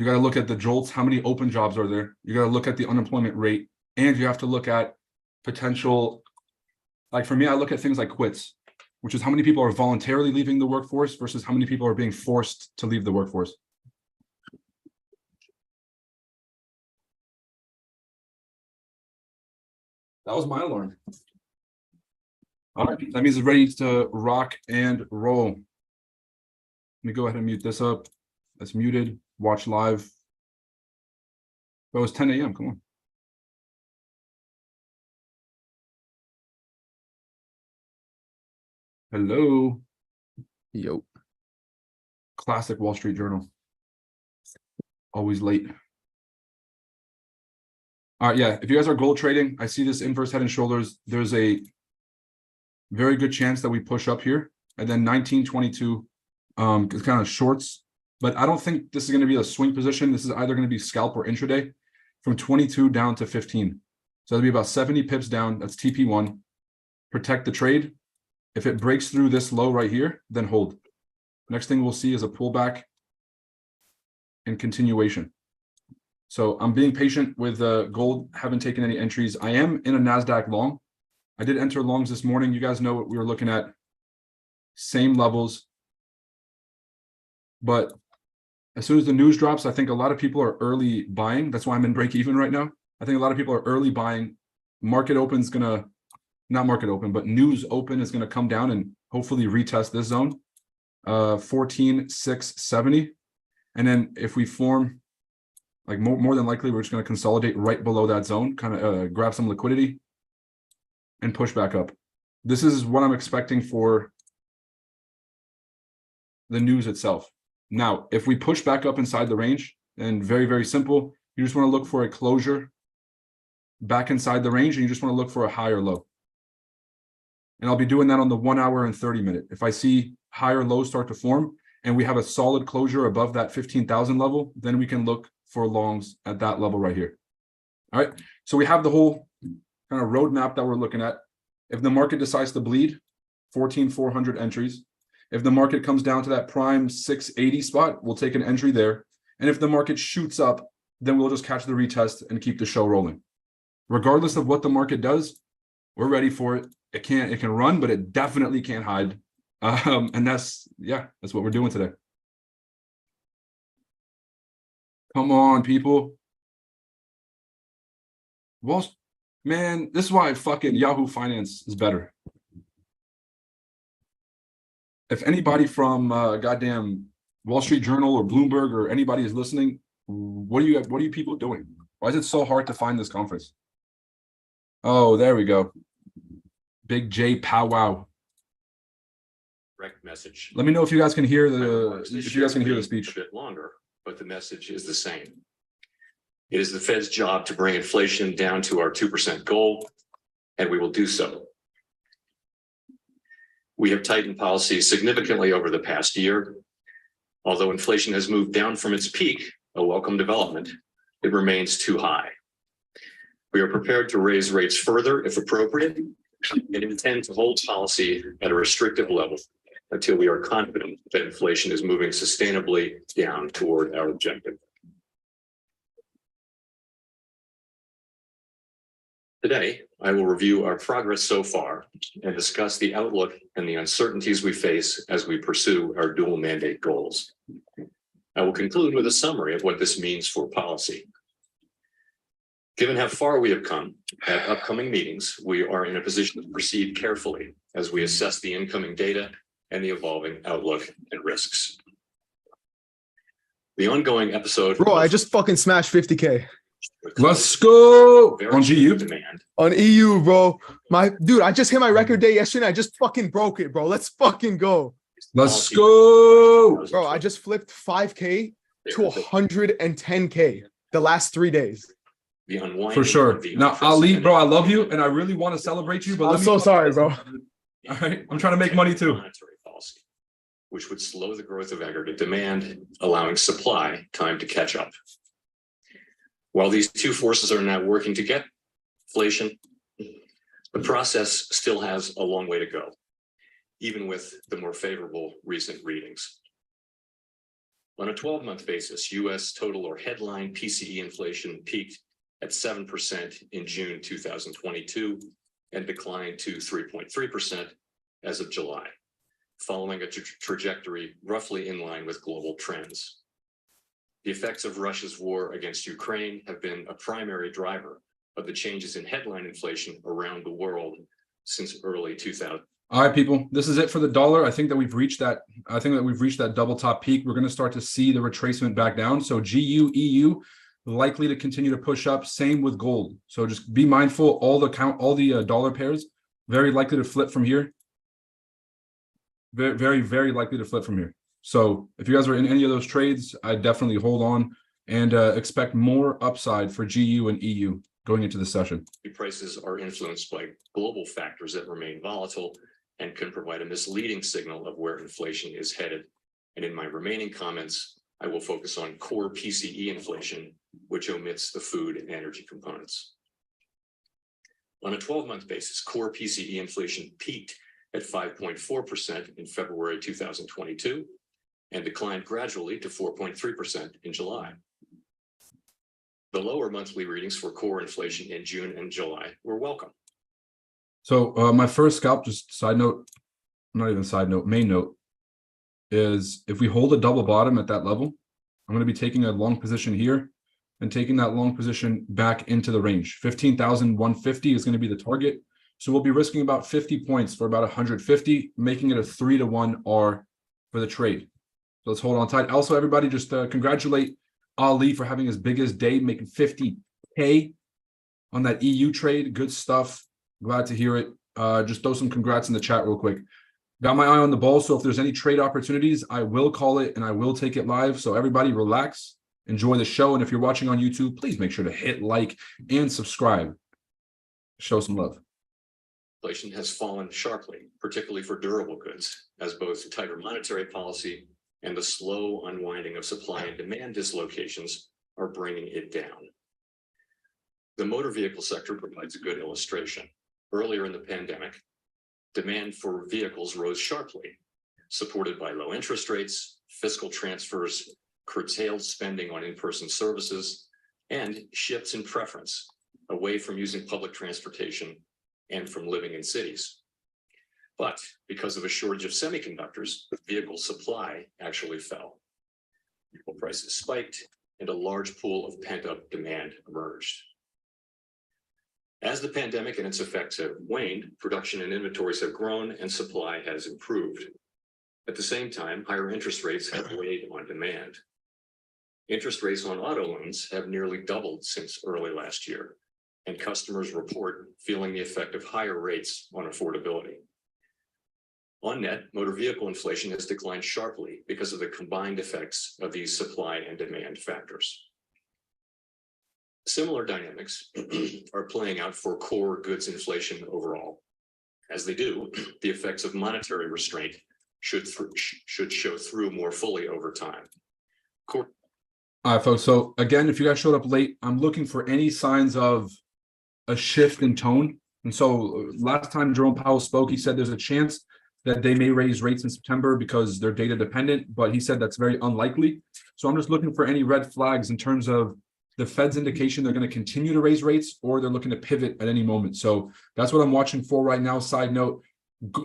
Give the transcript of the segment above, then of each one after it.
You got to look at the jolts. How many open jobs are there? You got to look at the unemployment rate, and you have to look at potential. Like for me, I look at things like quits, which is how many people are voluntarily leaving the workforce versus how many people are being forced to leave the workforce. That was my alarm. All right, that means it's ready to rock and roll. Let me go ahead and mute this up. That's muted. Watch live. Oh, it's 10 a.m. Come on. Hello. Yo. Classic Wall Street Journal. Always late. All right, yeah. If you guys are gold trading, I see this inverse head and shoulders. There's a very good chance that we push up here. And then 1922 is kind of shorts. But I don't think this is going to be a swing position. This is either going to be scalp or intraday from 22 down to 15. So that'll be about 70 pips down. That's TP1. Protect the trade. If it breaks through this low right here, then hold. Next thing we'll see is a pullback and continuation. So I'm being patient with gold. Haven't taken any entries. I am in a NASDAQ long. I did enter longs this morning. You guys know what we were looking at. Same levels. But as soon as the news drops, I think a lot of people are early buying. That's why I'm in break even right now. I think a lot of people are early buying. Market open's going to, not market open, but news open is going to come down and hopefully retest this zone. 14,670. And then if we form, like more than likely, we're just going to consolidate right below that zone, kind of grab some liquidity and push back up. This is what I'm expecting for the news itself. Now, if we push back up inside the range, and very, very simple, you just want to look for a closure back inside the range, and you just want to look for a higher low. And I'll be doing that on the 1 hour and 30 minute. If I see higher lows start to form and we have a solid closure above that 15,000 level, then we can look for longs at that level right here. All right. So we have the whole kind of roadmap that we're looking at. If the market decides to bleed, 14,400 entries. If the market comes down to that prime 680 spot, we'll take an entry there. And if the market shoots up, then we'll just catch the retest and keep the show rolling. Regardless of what the market does, we're ready for it. It can run, but it definitely can't hide. And that's what we're doing today. Come on, people. Well, man, this is why fucking Yahoo Finance is better. If anybody from goddamn Wall Street Journal or Bloomberg or anybody is listening, what are you people doing? Why is it so hard to find this conference? Oh, there we go. Big J Powwow. Direct message. Let me know if you guys can hear the speech. A bit longer, but the message is the same. It is the Fed's job to bring inflation down to our 2% goal, and we will do so. We have tightened policy significantly over the past year. Although inflation has moved down from its peak, a welcome development, it remains too high. We are prepared to raise rates further if appropriate and intend to hold policy at a restrictive level until we are confident that inflation is moving sustainably down toward our objective. Today, I will review our progress so far and discuss the outlook and the uncertainties we face as we pursue our dual mandate goals. I will conclude with a summary of what this means for policy. Given how far we have come at upcoming meetings, we are in a position to proceed carefully as we assess the incoming data and the evolving outlook and risks. The ongoing episode. Bro, I just fucking smashed 50K. Let's go on GU. Demand. On EU, bro. Dude, I just hit my record day yesterday. I just fucking broke it, bro. Let's fucking go. Let's go. Bro, I just flipped 5K to 110K the last 3 days. For sure. Now, Ali, bro, I love you, and I really want to celebrate you, but I'm so sorry, bro. All right, I'm trying to make money too. Monetary policy, which would slow the growth of aggregate demand, allowing supply time to catch up. While these two forces are now working to get inflation, the process still has a long way to go, even with the more favorable recent readings. On a 12-month basis, U.S. total or headline PCE inflation peaked at 7% in June 2022 and declined to 3.3% as of July, following a trajectory roughly in line with global trends. The effects of Russia's war against Ukraine have been a primary driver of the changes in headline inflation around the world since early 2000. All right, people, this is it for the dollar. I think that we've reached that. I think that we've reached that double top peak. We're going to start to see the retracement back down. So GU, EU likely to continue to push up. Same with gold. So just be mindful. All the dollar pairs very likely to flip from here. Very, very, very likely to flip from here. So if you guys are in any of those trades, I definitely hold on and expect more upside for GU and EU going into the session. Prices are influenced by global factors that remain volatile and can provide a misleading signal of where inflation is headed. And in my remaining comments, I will focus on core PCE inflation, which omits the food and energy components. On a 12-month basis, core PCE inflation peaked at 5.4% in February 2022 and declined gradually to 4.3% in July. The lower monthly readings for core inflation in June and July were welcome. So my first scalp, just side note, not even side note, main note, is if we hold a double bottom at that level, I'm going to be taking a long position here and taking that long position back into the range. 15,150 is going to be the target. So we'll be risking about 50 points for about 150, making it a 3-to-1 R for the trade. So let's hold on tight. Also, everybody, just congratulate Ali for having his biggest day, making 50K on that EU trade. Good stuff. Glad to hear it. Just throw some congrats in the chat real quick. Got my eye on the ball, so if there's any trade opportunities, I will call it and I will take it live. So everybody relax, enjoy the show. And if you're watching on YouTube, please make sure to hit like and subscribe. Show some love. Inflation has fallen sharply, particularly for durable goods, as both tighter monetary policy and the slow unwinding of supply and demand dislocations are bringing it down. The motor vehicle sector provides a good illustration. Earlier in the pandemic, demand for vehicles rose sharply, supported by low interest rates, fiscal transfers, curtailed spending on in-person services, and shifts in preference away from using public transportation and from living in cities. But because of a shortage of semiconductors, vehicle supply actually fell. Vehicle prices spiked and a large pool of pent-up demand emerged. As the pandemic and its effects have waned, production and inventories have grown and supply has improved. At the same time, higher interest rates have weighed on demand. Interest rates on auto loans have nearly doubled since early last year, and customers report feeling the effect of higher rates on affordability. On net, motor vehicle inflation has declined sharply because of the combined effects of these supply and demand factors. Similar dynamics are playing out for core goods inflation overall. As they do, the effects of monetary restraint should show through more fully over time. All right, folks. So again, if you guys showed up late, I'm looking for any signs of a shift in tone. And so last time Jerome Powell spoke, he said there's a chance that they may raise rates in September because they're data dependent, but he said that's very unlikely. So I'm just looking for any red flags in terms of the Fed's indication they're going to continue to raise rates or they're looking to pivot at any moment. So that's what I'm watching for right now. Side note,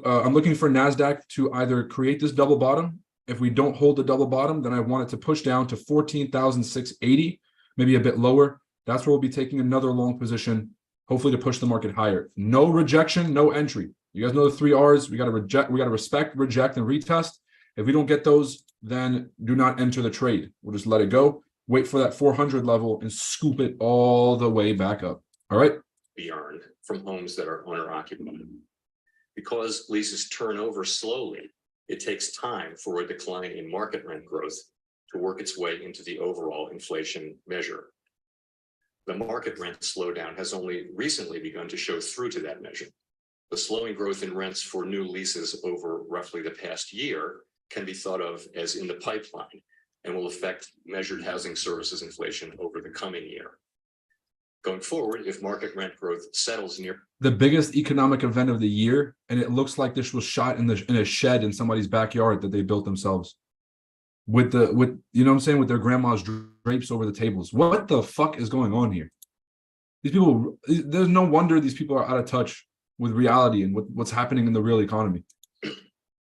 I'm looking for NASDAQ to either create this double bottom. If we don't hold the double bottom, then I want it to push down to 14,680, maybe a bit lower. That's where we'll be taking another long position, hopefully to push the market higher. No rejection, no entry. You guys know the 3 R's. We got to reject, we got to respect, reject, and retest. If we don't get those, then do not enter the trade. We'll just let it go. Wait for that 400 level and scoop it all the way back up. All right. Be earned from homes that are owner occupied. Because leases turn over slowly, it takes time for a decline in market rent growth to work its way into the overall inflation measure. The market rent slowdown has only recently begun to show through to that measure. The slowing growth in rents for new leases over roughly the past year can be thought of as in the pipeline and will affect measured housing services inflation over the coming year. Going forward, if market rent growth settles near the biggest economic event of the year, and it looks like this was shot in a shed in somebody's backyard that they built themselves. with you know what I'm saying, with their grandma's drapes over the tables. What the fuck is going on here? These people, there's no wonder these people are out of touch with reality and what's happening in the real economy.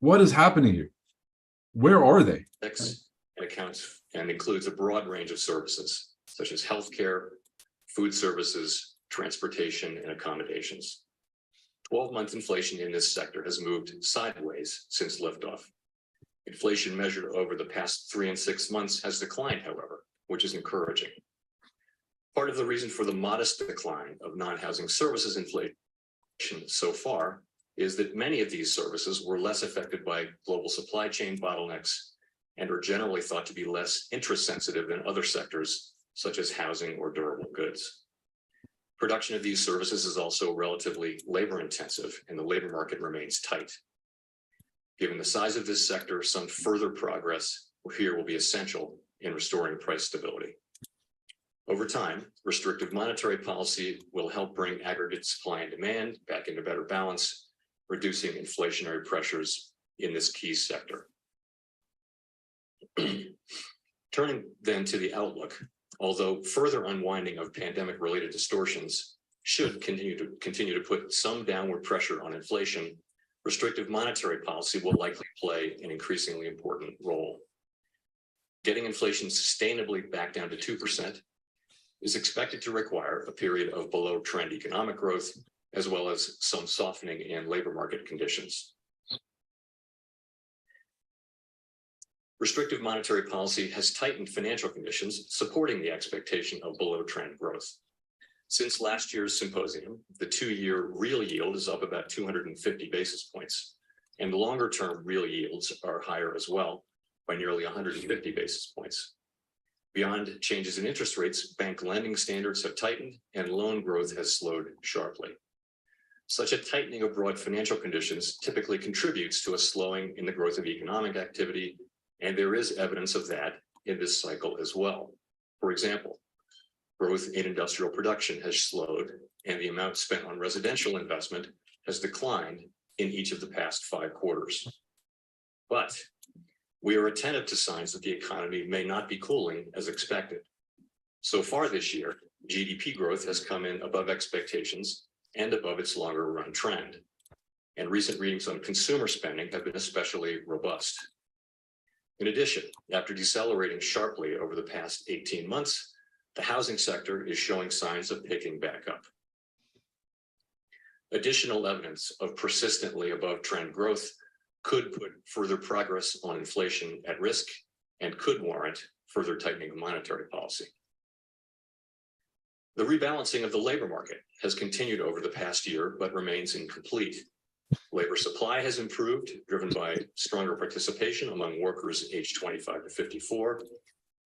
What is happening here? Where are they? And accounts and includes a broad range of services such as healthcare, food services, transportation, and accommodations. 12-month inflation in this sector has moved sideways since liftoff. Inflation measured over the past 3 and 6 months has declined, however, which is encouraging. Part of the reason for the modest decline of non-housing services inflation so far is that many of these services were less affected by global supply chain bottlenecks and are generally thought to be less interest sensitive than other sectors, such as housing or durable goods. Production of these services is also relatively labor intensive, and the labor market remains tight. Given the size of this sector, some further progress here will be essential in restoring price stability. Over time, restrictive monetary policy will help bring aggregate supply and demand back into better balance, reducing inflationary pressures in this key sector. Turning then to the outlook, although further unwinding of pandemic-related distortions should continue to put some downward pressure on inflation, restrictive monetary policy will likely play an increasingly important role. Getting inflation sustainably back down to 2% is expected to require a period of below-trend economic growth, as well as some softening in labor market conditions. Restrictive monetary policy has tightened financial conditions, supporting the expectation of below-trend growth. Since last year's symposium, the 2-year real yield is up about 250 basis points, and the longer-term real yields are higher as well by nearly 150 basis points. Beyond changes in interest rates, bank lending standards have tightened and loan growth has slowed sharply. Such a tightening of broad financial conditions typically contributes to a slowing in the growth of economic activity, and there is evidence of that in this cycle as well. For example, growth in industrial production has slowed, and the amount spent on residential investment has declined in each of the past 5 quarters. But we are attentive to signs that the economy may not be cooling as expected. So far this year, GDP growth has come in above expectations and above its longer run trend. And recent readings on consumer spending have been especially robust. In addition, after decelerating sharply over the past 18 months, the housing sector is showing signs of picking back up. Additional evidence of persistently above trend growth could put further progress on inflation at risk and could warrant further tightening of monetary policy. The rebalancing of the labor market has continued over the past year, but remains incomplete. Labor supply has improved, driven by stronger participation among workers aged 25 to 54.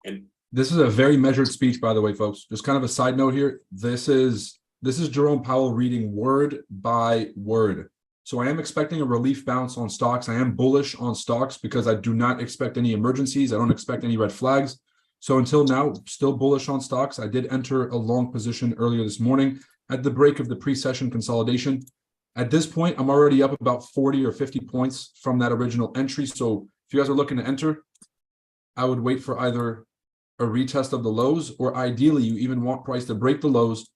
And this is a very measured speech, by the way, folks. Just kind of a side note here. This is Jerome Powell reading word by word. So I am expecting a relief bounce on stocks. I am bullish on stocks because I do not expect any emergencies. I don't expect any red flags. So until now, still bullish on stocks. I did enter a long position earlier this morning at the break of the pre-session consolidation. At this point, I'm already up about 40 or 50 points from that original entry. So if you guys are looking to enter, I would wait for either a retest of the lows, or ideally you even want price to break the lows,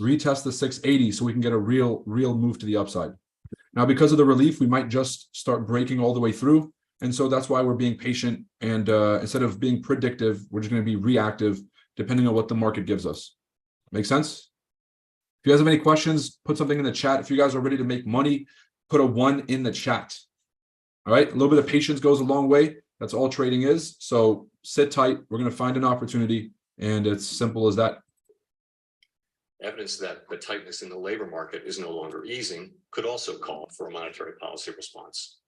retest the 680 so we can get a real move to the upside. Now, because of the relief, we might just start breaking all the way through. And so that's why we're being patient. And instead of being predictive, we're just going to be reactive depending on what the market gives us. Make sense? If you guys have any questions, put something in the chat. If you guys are ready to make money, put a 1 in the chat. All right. A little bit of patience goes a long way. That's all trading is. So sit tight. We're going to find an opportunity. And it's simple as that. Evidence that the tightness in the labor market is no longer easing could also call for a monetary policy response.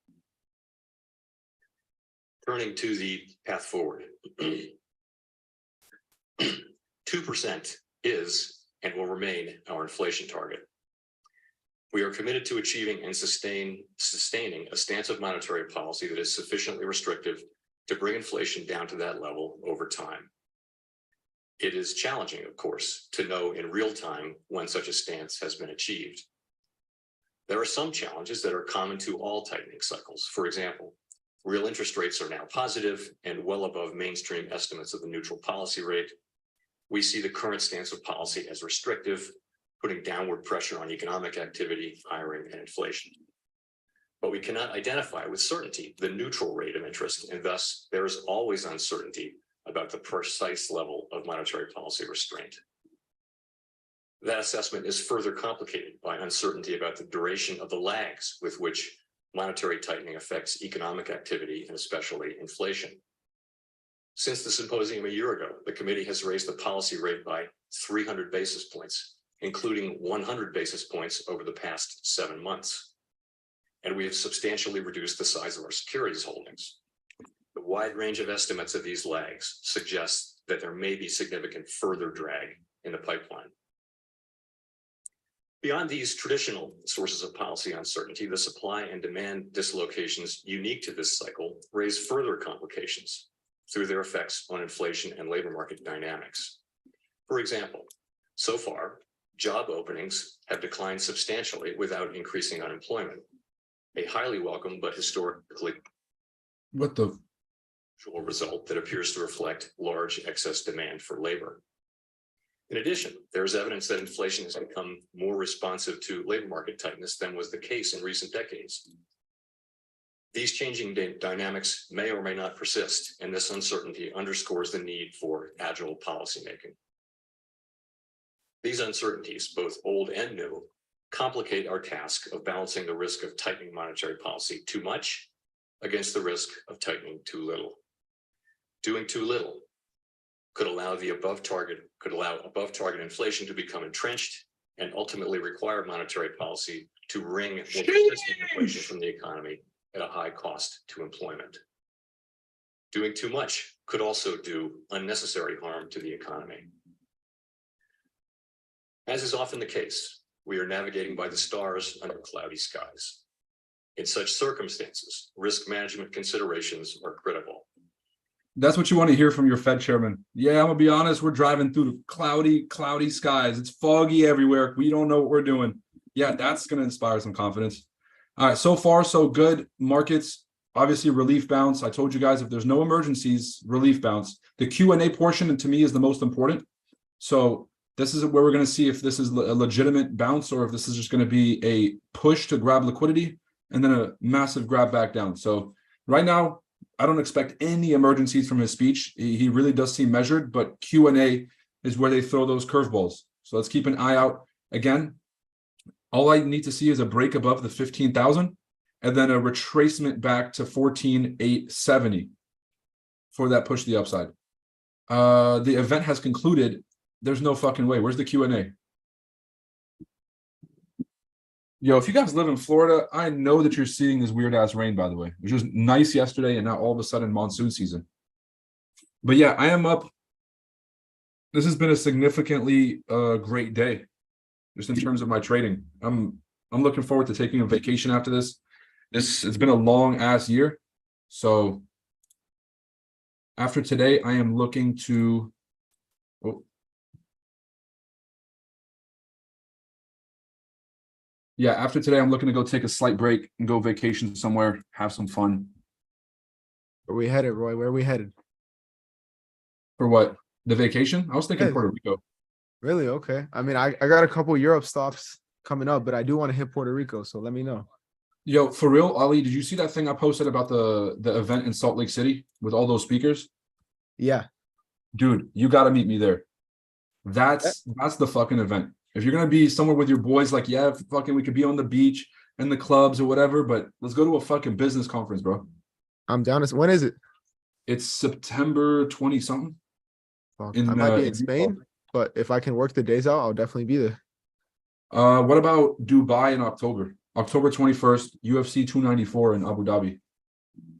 Turning to the path forward. 2% is and will remain our inflation target. We are committed to achieving and sustaining a stance of monetary policy that is sufficiently restrictive to bring inflation down to that level over time. It is challenging, of course, to know in real time when such a stance has been achieved. There are some challenges that are common to all tightening cycles. For example, Real interest rates are now positive and well above mainstream estimates of the neutral policy rate. We see the current stance of policy as restrictive, putting downward pressure on economic activity, hiring, and inflation. But we cannot identify with certainty the neutral rate of interest, and thus there is always uncertainty about the precise level of monetary policy restraint. That assessment is further complicated by uncertainty about the duration of the lags with which monetary tightening affects economic activity and especially inflation. Since the symposium a year ago, the committee has raised the policy rate by 300 basis points, including 100 basis points over the past 7 months. And we have substantially reduced the size of our securities holdings. The wide range of estimates of these lags suggests that there may be significant further drag in the pipeline. Beyond these traditional sources of policy uncertainty, the supply and demand dislocations unique to this cycle raise further complications through their effects on inflation and labor market dynamics. For example, so far, job openings have declined substantially without increasing unemployment, a highly welcome but historically result that appears to reflect large excess demand for labor. In addition, there is evidence that inflation has become more responsive to labor market tightness than was the case in recent decades. These changing dynamics may or may not persist, and this uncertainty underscores the need for agile policymaking. These uncertainties, both old and new, complicate our task of balancing the risk of tightening monetary policy too much against the risk of tightening too little. Doing too little could allow above target inflation to become entrenched and ultimately require monetary policy to wring more persistent inflation from the economy at a high cost to employment. Doing too much could also do unnecessary harm to the economy. As is often the case, we are navigating by the stars under cloudy skies. In such circumstances, risk management considerations are critical. That's what you want to hear from your Fed chairman. Yeah, I'm gonna be honest, we're driving through the cloudy skies. It's foggy everywhere. We don't know what we're doing. Yeah, that's gonna inspire some confidence. All right, so far so good. Markets, obviously relief bounce. I told you guys if there's no emergencies, relief bounce. The Q&A portion to me is the most important. So this is where we're gonna see if this is a legitimate bounce or if this is just gonna be a push to grab liquidity and then a massive grab back down. So right now, I don't expect any emergencies from his speech. He really does seem measured, but Q&A is where they throw those curveballs. So let's keep an eye out. Again, all I need to see is a break above the 15,000 and then a retracement back to 14,870 for that push to the upside. The event has concluded. There's no fucking way. Where's the Q&A? Yo, if you guys live in Florida, I know that you're seeing this weird ass rain, by the way. It was just nice yesterday and now all of a sudden monsoon season. But yeah, I am up. This has been a significantly great day just in terms of my trading. I'm looking forward to taking a vacation after this. It's been a long ass year. So after today, I am looking to yeah, after today, I'm looking to go take a slight break and go vacation somewhere, have some fun. Where we headed, Roy? Where are we headed? For what? The vacation? I was thinking Yeah. Puerto Rico. Really? Okay. I mean, I got a couple Europe stops coming up, but I do want to hit Puerto Rico, so let me know. Yo, for real, Ali, did you see that thing I posted about the event in Salt Lake City with all those speakers? Yeah. Dude, you got to meet me there. That's the fucking event. If you're going to be somewhere with your boys, like, yeah, fucking we could be on the beach and the clubs or whatever, but let's go to a fucking business conference, bro. I'm down. When is it? It's September 20-something. I might be in Spain, but if I can work the days out, I'll definitely be there. What about Dubai in October? October 21st, UFC 294 in Abu Dhabi.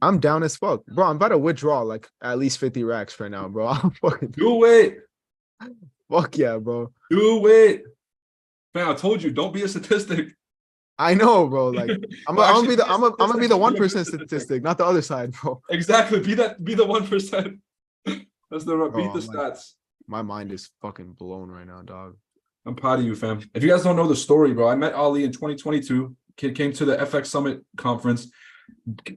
I'm down as fuck. Bro, I'm about to withdraw like at least 50 racks right now, bro. I'm fucking Do it. fuck yeah, bro. Do it. Man, I told you, don't be a statistic. I know, bro. Like I'm Well, gonna be actually, the 1% statistic, not the other side, bro. Exactly. Be the 1%. That's the Bro, beat the I'm like- stats. My mind is fucking blown right now, dog. I'm proud of you, fam. If you guys don't know the story, bro, I met Ali in 2022. Kid came to the FX Summit conference.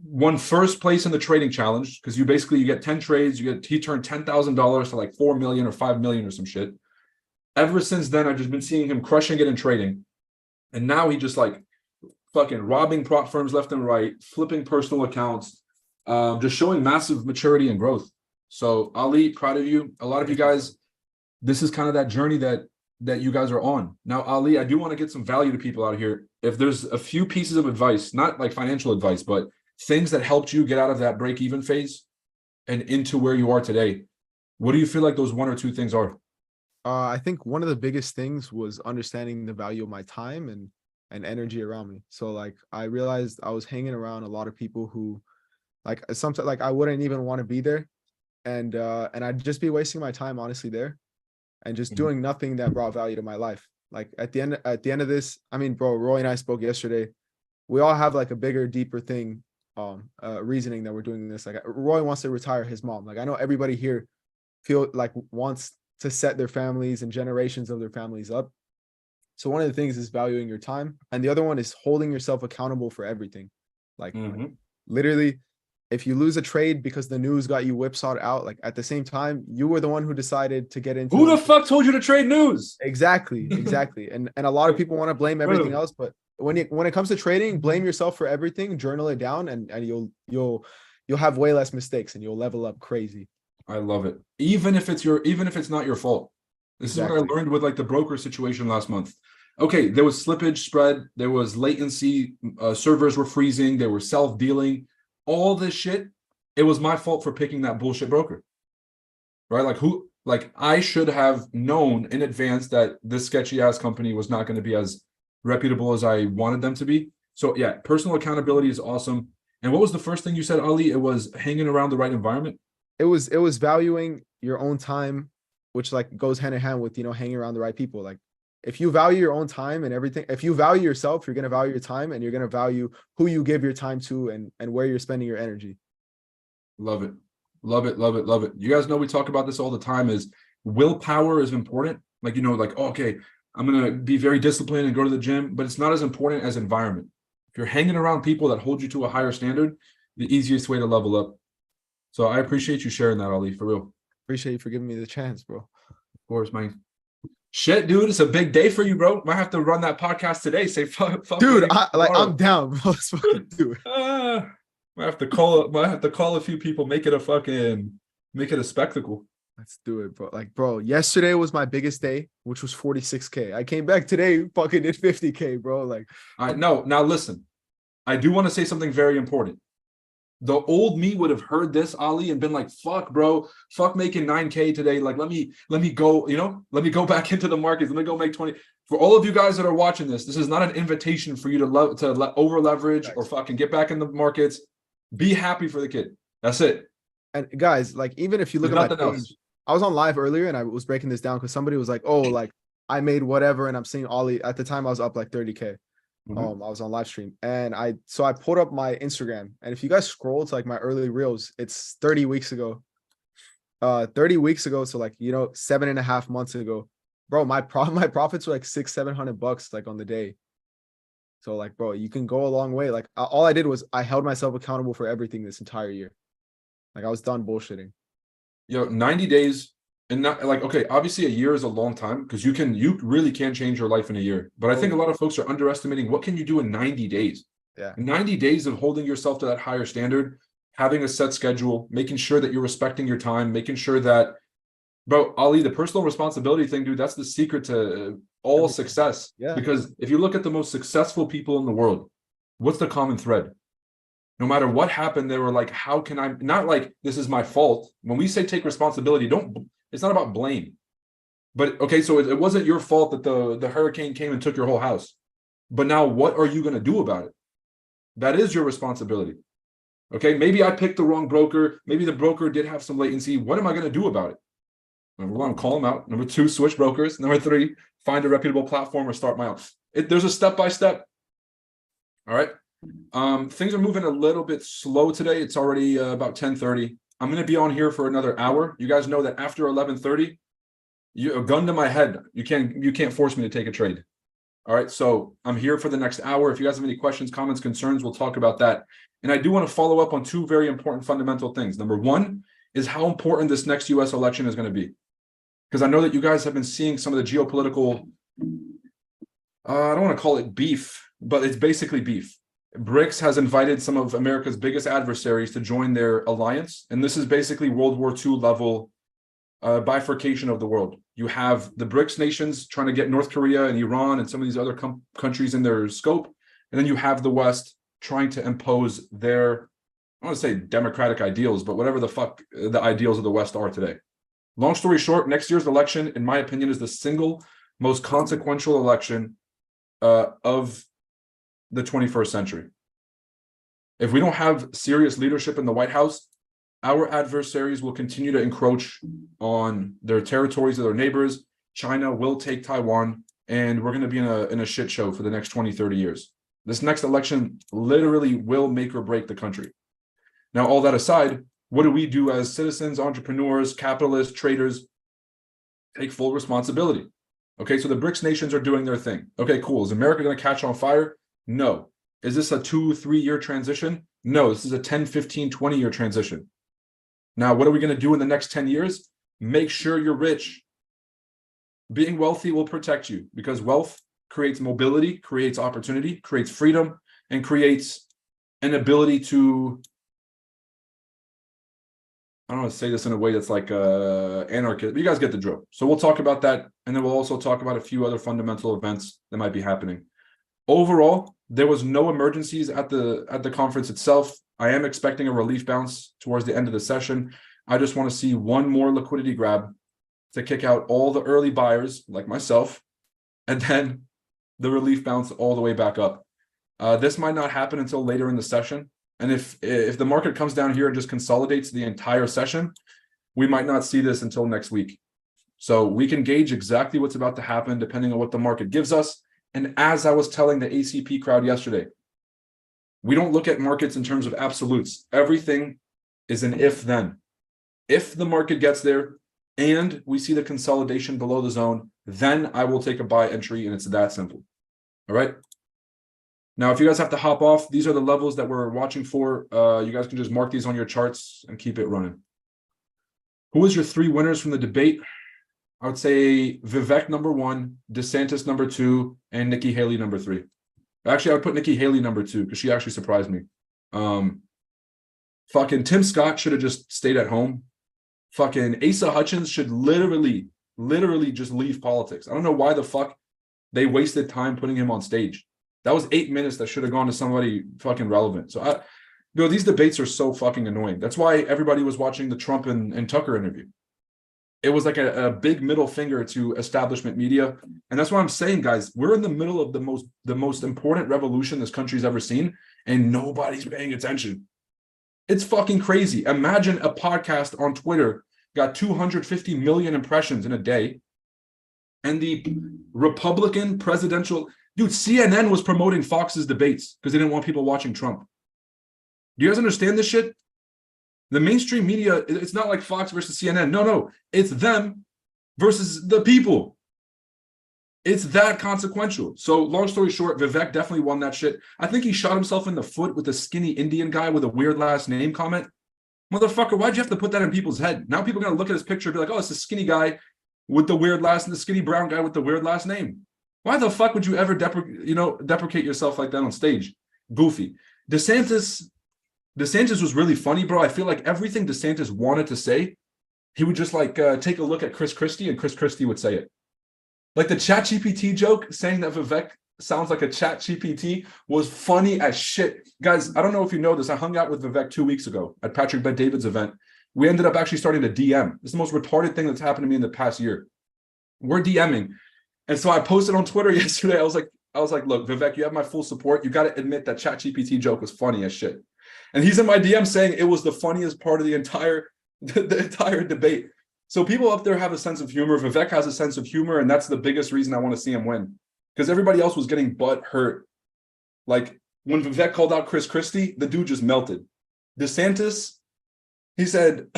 won first place in the trading challenge because you get 10 trades. He turned $10,000 to like 4 million or 5 million or some shit. Ever since then, I've just been seeing him crushing it in trading. And now he just like fucking robbing prop firms left and right, flipping personal accounts, just showing massive maturity and growth. So Ali, proud of you. A lot of you guys, this is kind of that journey that you guys are on. Now, Ali, I do want to get some value to people out here. If there's a few pieces of advice, not like financial advice, but things that helped you get out of that break-even phase and into where you are today, what do you feel like those 1 or 2 things are? I think one of the biggest things was understanding the value of my time and energy around me. So like I realized I was hanging around a lot of people who like sometimes like I wouldn't even want to be there. And I'd just be wasting my time honestly there and just doing nothing that brought value to my life. Like at the end of this, I mean, bro, Roy and I spoke yesterday. We all have like a bigger, deeper thing, reasoning that we're doing this. Like Roy wants to retire his mom. Like I know everybody here wants to set their families and generations of their families up. So one of the things is valuing your time. And the other one is holding yourself accountable for everything. Like literally, if you lose a trade because the news got you whipsawed out, like at the same time, you were the one who decided to get into Who the fuck told you to trade news? Exactly. And a lot of people want to blame everything else, but when it comes to trading, blame yourself for everything, journal it down, and you'll have way less mistakes and you'll level up crazy. I love it. Even if it's not your fault. This is what I learned with like the broker situation last month. Okay, there was slippage spread, there was latency, servers were freezing, they were self-dealing, all this shit. It was my fault for picking that bullshit broker. Right? Like I should have known in advance that this sketchy ass company was not going to be as reputable as I wanted them to be. So yeah, personal accountability is awesome. And what was the first thing you said, Ali? It was hanging around the right environment. It was valuing your own time, which like goes hand in hand with, hanging around the right people. Like if you value your own time and everything, if you value yourself, you're going to value your time and you're going to value who you give your time to and where you're spending your energy. Love it. Love it. Love it. Love it. You guys know we talk about this all the time is willpower is important. Like, okay, I'm going to be very disciplined and go to the gym, but it's not as important as environment. If you're hanging around people that hold you to a higher standard, the easiest way to level up. So I appreciate you sharing that, Ali, for real. Appreciate you for giving me the chance, bro. Of course, man. Shit, dude, it's a big day for you, bro. Might have to run that podcast today. Say fuck. Dude, I'm down, bro. Let's fucking do it. Might have to call a few people, make it a spectacle. Let's do it, bro. Like, bro, yesterday was my biggest day, which was 46K. I came back today, fucking did 50K, bro. Like, I know. Now listen, I do want to say something very important. The old me would have heard this, Ali, and been like, fuck, bro, fuck making 9K today. Like, let me go, let me go back into the markets. Let me go make 20. For all of you guys that are watching this is not an invitation for you to over leverage or fucking get back in the markets. Be happy for the kid. That's it. And guys, like, even if you look at my page, I was on live earlier and I was breaking this down because somebody was like, oh, like I made whatever. And I'm seeing Ali at the time I was up like 30K. I was on live stream and I pulled up my Instagram, and if you guys scroll to like my early reels, it's 30 weeks ago. 30 weeks ago, so like 7.5 months ago, bro. My profits were like $600-700 like on the day. So like, bro, you can go a long way. Like all I did was I held myself accountable for everything this entire year. Like I was done bullshitting. 90 days. And not like, okay, obviously a year is a long time because you really can change your life in a year. But I think a lot of folks are underestimating what can you do in 90 days. Yeah. 90 days of holding yourself to that higher standard, having a set schedule, making sure that you're respecting your time, making sure that, bro, Ali, the personal responsibility thing, dude, that's the secret to all success. Yeah. Because if you look at the most successful people in the world, what's the common thread? No matter what happened, they were like, how can I, not like, this is my fault. When we say take responsibility, it's not about blame. But okay, so it wasn't your fault that the hurricane came and took your whole house. But now what are you going to do about it? That is your responsibility. Okay, maybe I picked the wrong broker. Maybe the broker did have some latency. What am I going to do about it? Number one, call them out. Number two, switch brokers. Number three, find a reputable platform or start my own. There's a step-by-step. All right. Things are moving a little bit slow today. It's already about 10:30. I'm going to be on here for another hour. You guys know that after 11:30, a gun to my head. You can't force me to take a trade. All right, so I'm here for the next hour. If you guys have any questions, comments, concerns, we'll talk about that. And I do want to follow up on two very important fundamental things. Number one is how important this next US election is going to be. Because I know that you guys have been seeing some of the geopolitical, I don't want to call it beef, but it's basically beef. BRICS has invited some of America's biggest adversaries to join their alliance. And this is basically World War II level bifurcation of the world. You have the BRICS nations trying to get North Korea and Iran and some of these other countries in their scope. And then you have the West trying to impose their, I want to say democratic ideals, but whatever the fuck the ideals of the West are today. Long story short, next year's election, in my opinion, is the single most consequential election of the 21st century. If we don't have serious leadership in the White House, our adversaries will continue to encroach on their territories of their neighbors. China will take Taiwan, and we're going to be in a shit show for the next 20, 30 years. This next election literally will make or break the country. Now, all that aside, what do we do as citizens, entrepreneurs, capitalists, traders? Take full responsibility. Okay, so the BRICS nations are doing their thing. Okay, cool. Is America going to catch on fire? No. Is this a 2-3 year transition? No, this is a 10, 15, 20 year transition. Now, what are we going to do in the next 10 years? Make sure you're rich. Being wealthy will protect you because wealth creates mobility, creates opportunity, creates freedom, and creates an ability to, I don't want to say this in a way that's like anarchist, but you guys get the drill. So we'll talk about that, and then we'll also talk about a few other fundamental events that might be happening. Overall, there was no emergencies at the conference itself. I am expecting a relief bounce towards the end of the session. I just want to see one more liquidity grab to kick out all the early buyers like myself, and then the relief bounce all the way back up. This might not happen until later in the session. And if the market comes down here and just consolidates the entire session, we might not see this until next week. So we can gauge exactly what's about to happen depending on what the market gives us. And as I was telling the ACP crowd yesterday, we don't look at markets in terms of absolutes. Everything is an if-then. If the market gets there and we see the consolidation below the zone, then I will take a buy entry, and it's that simple. All right. Now, if you guys have to hop off, these are the levels that we're watching for. You guys can just mark these on your charts and keep it running. Who was your three winners from the debate? I would say Vivek number 1, DeSantis number 2, and Nikki Haley number 3. Actually, I would put Nikki Haley number 2 because she actually surprised me. Fucking Tim Scott should have just stayed at home. Fucking Asa Hutchins should literally just leave politics. I don't know why the fuck they wasted time putting him on stage. That was 8 minutes that should have gone to somebody fucking relevant. So these debates are so fucking annoying. That's why everybody was watching the Trump and Tucker interview. It was like a big middle finger to establishment media. And that's why I'm saying, guys, we're in the middle of the most important revolution this country's ever seen, and nobody's paying attention. It's fucking crazy. Imagine a podcast on Twitter got 250 million impressions in a day, and the Republican presidential... Dude, CNN was promoting Fox's debates because they didn't want people watching Trump. Do you guys understand this shit? The mainstream media, it's not like Fox versus CNN. No, it's them versus the people. It's that consequential. So long story short, Vivek definitely won that shit. I think he shot himself in the foot with the skinny Indian guy with a weird last name comment. Motherfucker, why'd you have to put that in people's head? Now people are going to look at his picture and be like, oh, it's the skinny guy with the weird last, and the skinny brown guy with the weird last name. Why the fuck would you ever deprecate yourself like that on stage? Goofy. DeSantis was really funny, bro. I feel like everything DeSantis wanted to say, he would just like take a look at Chris Christie, and Chris Christie would say it. Like the ChatGPT joke saying that Vivek sounds like a ChatGPT was funny as shit. Guys, I don't know if you know this. I hung out with Vivek 2 weeks ago at Patrick Bet-David's event. We ended up actually starting to DM. It's the most retarded thing that's happened to me in the past year. We're DMing. And so I posted on Twitter yesterday. I was like, look, Vivek, you have my full support. You got to admit that ChatGPT joke was funny as shit. And he's in my DM saying it was the funniest part of the entire debate. So people up there have a sense of humor. Vivek has a sense of humor, and that's the biggest reason I want to see him win. Because everybody else was getting butt hurt. Like when Vivek called out Chris Christie, the dude just melted. DeSantis, he said,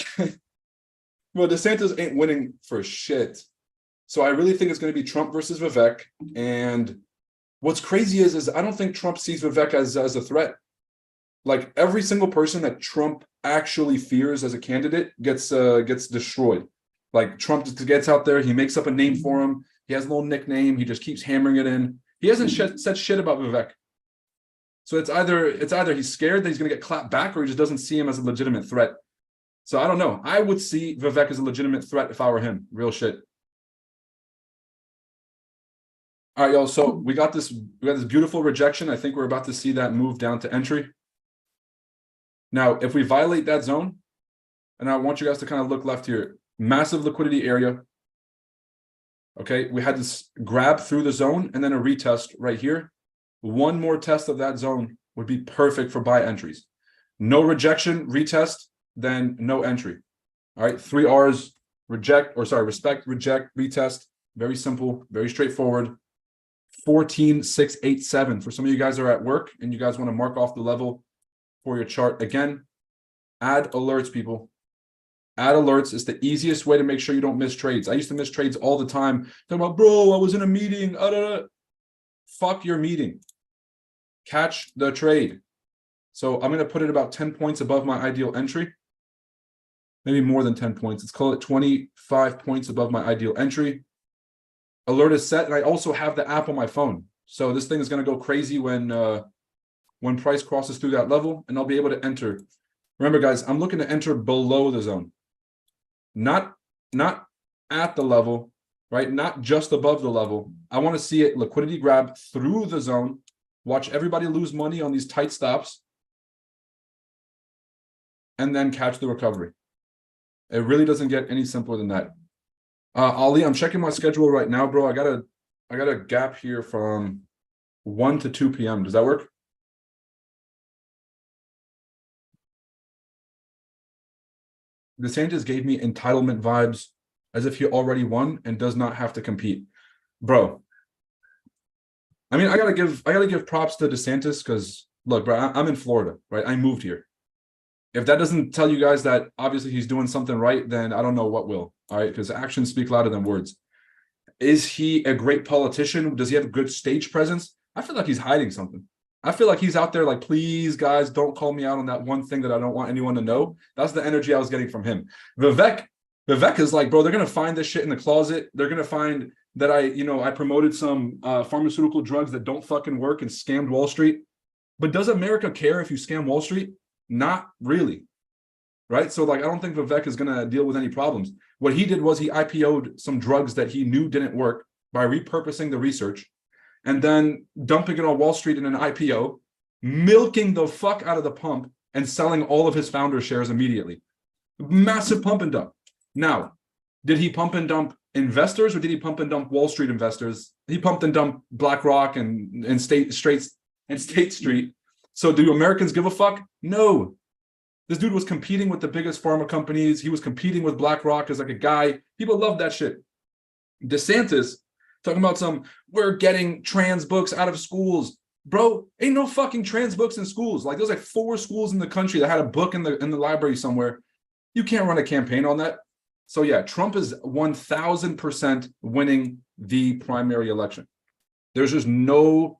well, DeSantis ain't winning for shit. So I really think it's going to be Trump versus Vivek. And What's crazy is I don't think Trump sees Vivek as a threat. Like every single person that Trump actually fears as a candidate gets destroyed. Like Trump just gets out there, he makes up a name for him. He has a little nickname. He just keeps hammering it in. He hasn't said shit about Vivek. So it's either he's scared that he's going to get clapped back, or he just doesn't see him as a legitimate threat. So I don't know. I would see Vivek as a legitimate threat if I were him. Real shit. All right, y'all. So we got this beautiful rejection. I think we're about to see that move down to entry. Now, if we violate that zone, and I want you guys to kind of look left here, massive liquidity area. Okay, we had this grab through the zone and then a retest right here. One more test of that zone would be perfect for buy entries. No rejection, retest, then no entry. All right, 3 R's, respect, reject, retest. Very simple, very straightforward. 14,687. For some of you guys are at work and you guys want to mark off the level for your chart. Again, add alerts, people. Add alerts is the easiest way to make sure you don't miss trades. I used to miss trades all the time. Talking about, bro, I was in a meeting. Fuck your meeting. Catch the trade. So I'm going to put it about 10 points above my ideal entry. Maybe more than 10 points. Let's call it 25 points above my ideal entry. Alert is set, and I also have the app on my phone. So this thing is going to go crazy when price crosses through that level, and I'll be able to enter. Remember, guys, I'm looking to enter below the zone. Not at the level, right? Not just above the level. I want to see it liquidity grab through the zone. Watch everybody lose money on these tight stops. And then catch the recovery. It really doesn't get any simpler than that. Ali, I'm checking my schedule right now, bro. I got a gap here from 1 to 2 p.m. Does that work? DeSantis gave me entitlement vibes as if he already won and does not have to compete. Bro, I mean, I gotta give props to DeSantis because look, bro, I'm in Florida, right? I moved here. If that doesn't tell you guys that obviously he's doing something right, then I don't know what will. All right, because actions speak louder than words. Is he a great politician? Does he have a good stage presence? I feel like he's hiding something. I feel like he's out there like, please, guys, don't call me out on that one thing that I don't want anyone to know. That's the energy I was getting from him. Vivek is like, bro, they're going to find this shit in the closet. They're going to find that I promoted some pharmaceutical drugs that don't fucking work and scammed Wall Street. But does America care if you scam Wall Street? Not really. Right? So like, I don't think Vivek is going to deal with any problems. What he did was he IPO'd some drugs that he knew didn't work by repurposing the research and then dumping it on Wall Street in an IPO, milking the fuck out of the pump and selling all of his founder shares immediately. Massive pump and dump. Now, did he pump and dump investors or did he pump and dump Wall Street investors? He pumped and dumped BlackRock and State Street. So do Americans give a fuck? No. This dude was competing with the biggest pharma companies. He was competing with BlackRock as like a guy. People love that shit. DeSantis talking about we're getting trans books out of schools. Bro, ain't no fucking trans books in schools. Like there's like 4 schools in the country that had a book in the library somewhere. You can't run a campaign on that. So yeah, Trump is 1000% winning the primary election. There's just no,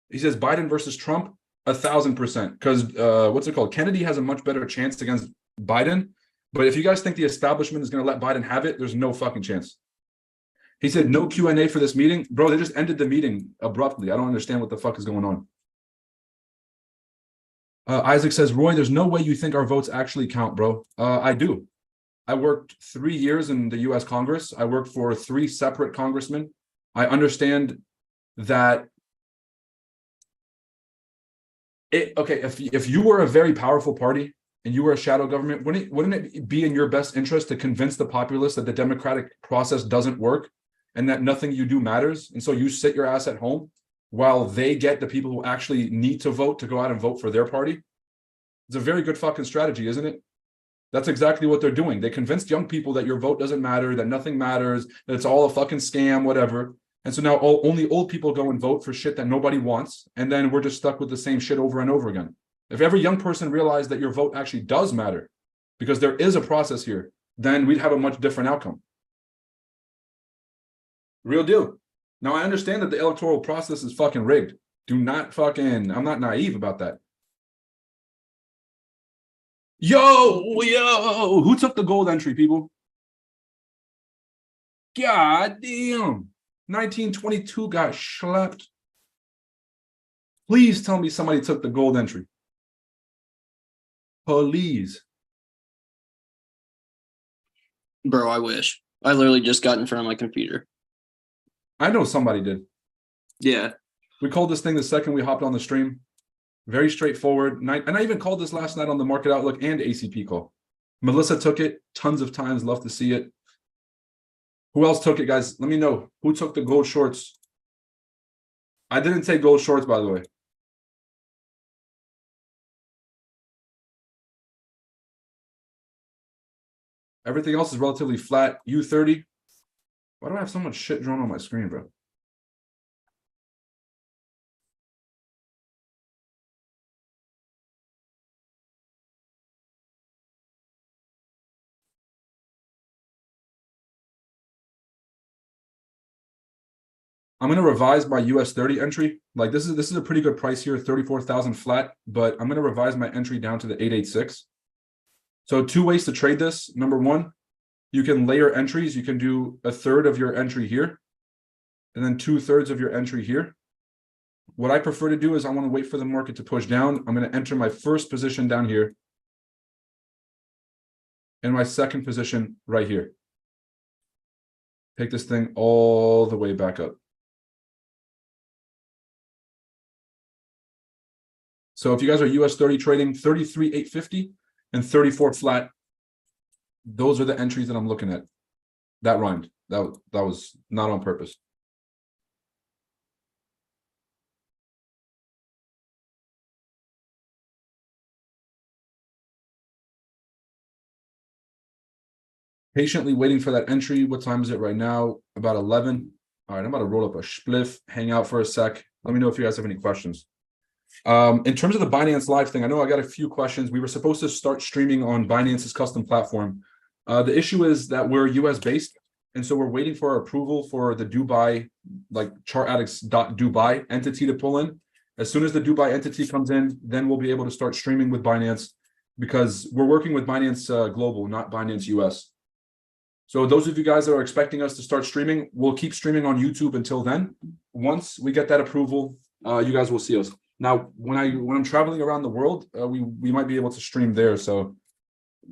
he says Biden versus Trump, 1000%. Because what's it called? Kennedy has a much better chance against Biden. But if you guys think the establishment is going to let Biden have it, there's no fucking chance. He said no Q&A for this meeting. Bro, they just ended the meeting abruptly. I don't understand what the fuck is going on. Isaac says, Roy, there's no way you think our votes actually count, bro. I do. I worked 3 years in the U.S. Congress. I worked for 3 separate congressmen. I understand that if you were a very powerful party and you were a shadow government, wouldn't it be in your best interest to convince the populace that the democratic process doesn't work and that nothing you do matters? And so you sit your ass at home while they get the people who actually need to vote to go out and vote for their party. It's a very good fucking strategy, isn't it? That's exactly what they're doing. They convinced young people that your vote doesn't matter, that nothing matters, that it's all a fucking scam, whatever. And so now only old people go and vote for shit that nobody wants. And then we're just stuck with the same shit over and over again. If every young person realized that your vote actually does matter, because there is a process here, then we'd have a much different outcome. Real deal. Now, I understand that the electoral process is fucking rigged. I'm not naive about that. Yo, who took the gold entry, people? God damn. 1922 got schlepped. Please tell me somebody took the gold entry. Please. Bro, I wish. I literally just got in front of my computer. I know somebody did. Yeah. We called this thing the second we hopped on the stream. Very straightforward. And I even called this last night on the Market Outlook and ACP call. Melissa took it tons of times. Love to see it. Who else took it, guys? Let me know. Who took the gold shorts? I didn't take gold shorts, by the way. Everything else is relatively flat. U30. Why do I have so much shit drawn on my screen, bro? I'm going to revise my US 30 entry. Like this is a pretty good price here, 34,000 flat, but I'm going to revise my entry down to the 886. So 2 ways to trade this. Number 1, you can layer entries. You can do a third of your entry here and then 2/3 of your entry here. What I prefer to do is I want to wait for the market to push down. I'm going to enter my first position down here and my second position right here. Take this thing all the way back up. So if you guys are US 30 trading 33,850 and 34 flat, those are the entries that I'm looking at. That rhymed. That was not on purpose. Patiently waiting for that entry. What time is it right now? About 11. All right, I'm about to roll up a spliff, hang out for a sec. Let me know if you guys have any questions. In terms of the Binance Live thing, I know I got a few questions. We were supposed to start streaming on Binance's custom platform. The issue is that we're US based, and so we're waiting for approval for the Dubai, like ChartAddicts.Dubai entity to pull in. As soon as the Dubai entity comes in, then we'll be able to start streaming with Binance because we're working with Binance Global, not Binance US. So those of you guys that are expecting us to start streaming, we'll keep streaming on YouTube until then. Once we get that approval, you guys will see us. Now, when I'm traveling around the world, we might be able to stream there. So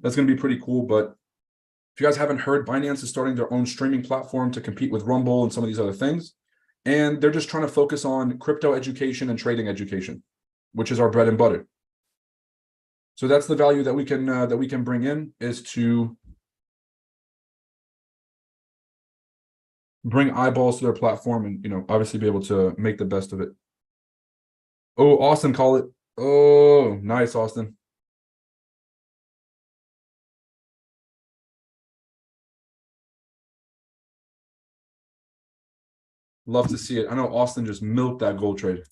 that's going to be pretty cool. But if you guys haven't heard, Binance is starting their own streaming platform to compete with Rumble and some of these other things. And they're just trying to focus on crypto education and trading education, which is our bread and butter. So that's the value that we can bring in, is to bring eyeballs to their platform and, you know, obviously be able to make the best of it. Oh, Austin, call it. Oh, nice, Austin. Love to see it. I know Austin just milked that gold trade.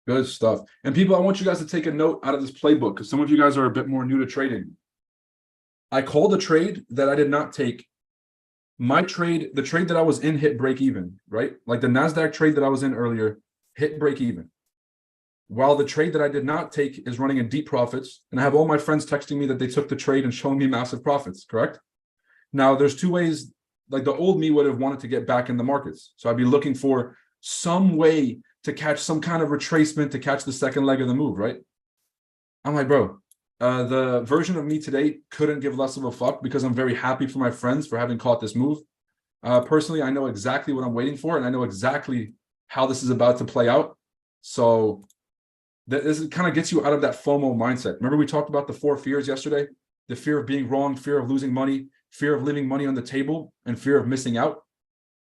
Good stuff. And people, I want you guys to take a note out of this playbook because some of you guys are a bit more new to trading. I called a trade that I did not take. My trade, the trade that I was in, hit break even, right? Like the NASDAQ trade that I was in earlier hit break even. While the trade that I did not take is running in deep profits, and I have all my friends texting me that they took the trade and showing me massive profits, correct? Now, there's 2 ways, like the old me would have wanted to get back in the markets. So I'd be looking for some way to catch some kind of retracement to catch the second leg of the move, right? I'm like, bro, the version of me today couldn't give less of a fuck because I'm very happy for my friends for having caught this move. Personally, I know exactly what I'm waiting for, and I know exactly how this is about to play out. So this kind of gets you out of that FOMO mindset. Remember we talked about the 4 fears yesterday? The fear of being wrong, fear of losing money, fear of leaving money on the table, and fear of missing out.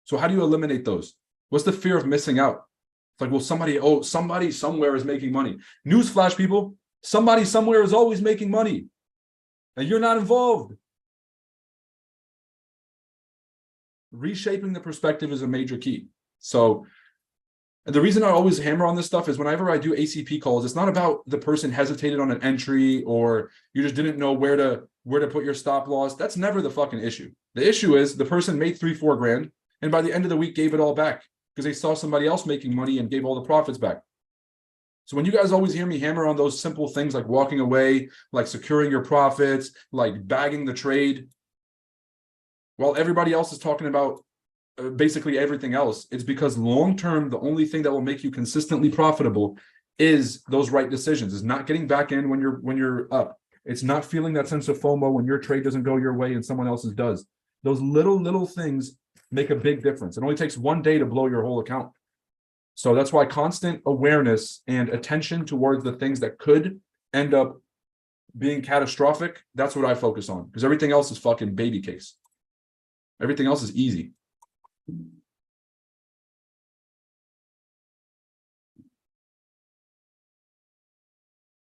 So how do you eliminate those? What's the fear of missing out? It's like, well, somebody somewhere is making money. Newsflash, people, somebody somewhere is always making money, and you're not involved. Reshaping the perspective is a major key. So And the reason I always hammer on this stuff is whenever I do ACP calls, it's not about the person hesitated on an entry or you just didn't know where to put your stop loss. That's never the fucking issue. The issue is the person made 3-4 grand and by the end of the week gave it all back because they saw somebody else making money and gave all the profits back. So when you guys always hear me hammer on those simple things like walking away, like securing your profits, like bagging the trade, while everybody else is talking about basically everything else, it's because long-term, the only thing that will make you consistently profitable is those right decisions, is not getting back in when you're up. It's not feeling that sense of FOMO when your trade doesn't go your way and someone else's does. Those little things make a big difference. It only takes one day to blow your whole account. So that's why constant awareness and attention towards the things that could end up being catastrophic, that's what I focus on, because everything else is fucking baby case. Everything else is easy.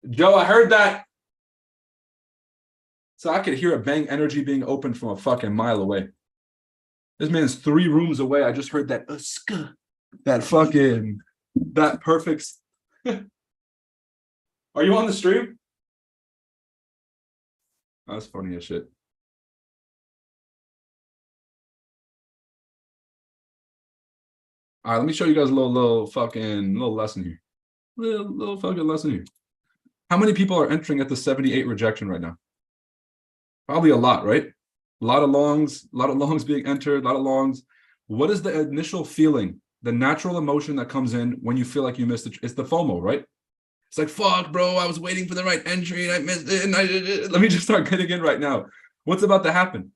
Joe, I heard that. So I could hear a bang energy being opened from a fucking mile away. This man's 3 rooms away. I just heard that that perfect. Are you on the stream? Oh, that's funny as shit. All right, let me show you guys a little lesson here. Little fucking lesson here. How many people are entering at the 78 rejection right now? Probably a lot, right? A lot of longs being entered, a lot of longs. What is the initial feeling, the natural emotion that comes in when you feel like you missed it? It's the FOMO, right? It's like, fuck, bro, I was waiting for the right entry and I missed it. And let me just start getting in right now. What's about to happen?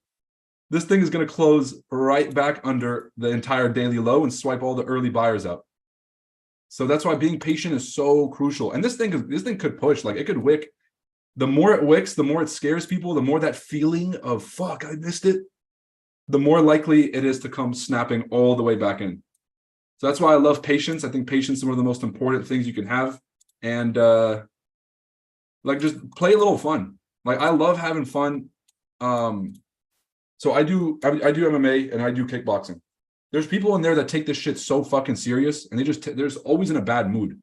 This thing is going to close right back under the entire daily low and swipe all the early buyers out. So that's why being patient is so crucial. And this thing could push, like it could wick. The more it wicks, the more it scares people, the more that feeling of fuck, I missed it, the more likely it is to come snapping all the way back in. So that's why I love patience. I think patience is one of the most important things you can have. And like just play a little fun. Like I love having fun. So I do MMA and I do kickboxing. There's people in there that take this shit so fucking serious and they're always in a bad mood.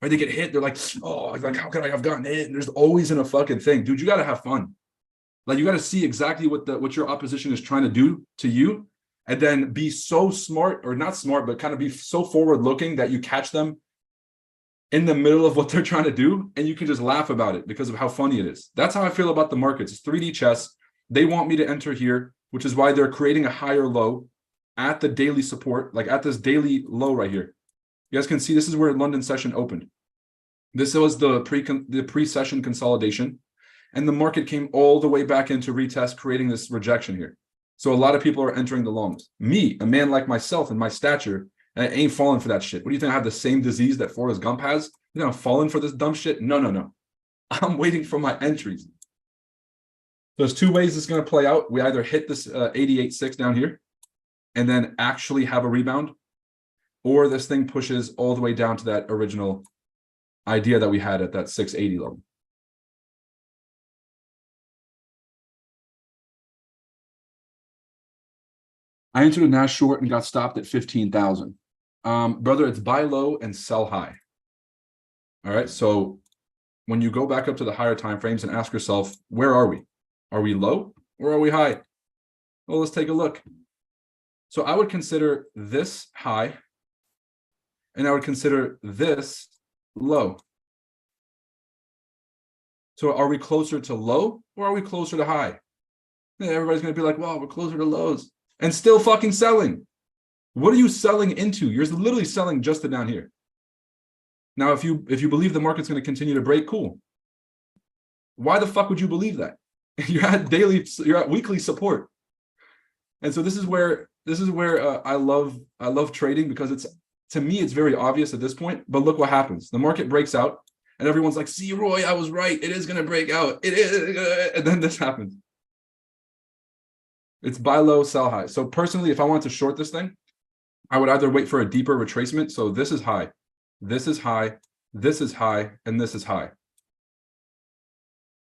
Right? They get hit, they're like, oh, like how could I have gotten hit? And there's always in a fucking thing. Dude, you gotta have fun. Like you gotta see exactly what your opposition is trying to do to you, and then be so smart, or not smart, but kind of be so forward looking that you catch them in the middle of what they're trying to do, and you can just laugh about it because of how funny it is. That's how I feel about the markets. It's 3D chess. They want me to enter here, which is why they're creating a higher low at the daily support, like at this daily low right here. You guys can see this is where London session opened. This was the pre-session consolidation, and the market came all the way back into retest, creating this rejection here. So a lot of people are entering the longs. Me, a man like myself and my stature, I ain't falling for that shit. What do you think? I have the same disease that Forrest Gump has? You know, I'm falling for this dumb shit? No. I'm waiting for my entries. There's 2 ways it's going to play out. We either hit this 88.6 down here and then actually have a rebound, or this thing pushes all the way down to that original idea that we had at that 680 level. I entered a NAS short and got stopped at 15,000. Brother, it's buy low and sell high. All right. So when you go back up to the higher time frames and ask yourself, where are we? Are we low or are we high? Well, let's take a look. So I would consider this high, and I would consider this low. So are we closer to low or are we closer to high? Yeah, everybody's going to be like, well, we're closer to lows and still fucking selling. What are you selling into? You're literally selling just to down here. Now, if you believe the market's going to continue to break, cool. Why the fuck would you believe that? You're at weekly support. And so this is where I love trading, because to me it's very obvious at this point. But look what happens. The market breaks out and everyone's like, see, Roy, I was right. It is going to break out. It is. And then this happens. It's buy low, sell high. So personally, if I want to short this thing, I would either wait for a deeper retracement. So this is high, this is high, this is high, and this is high.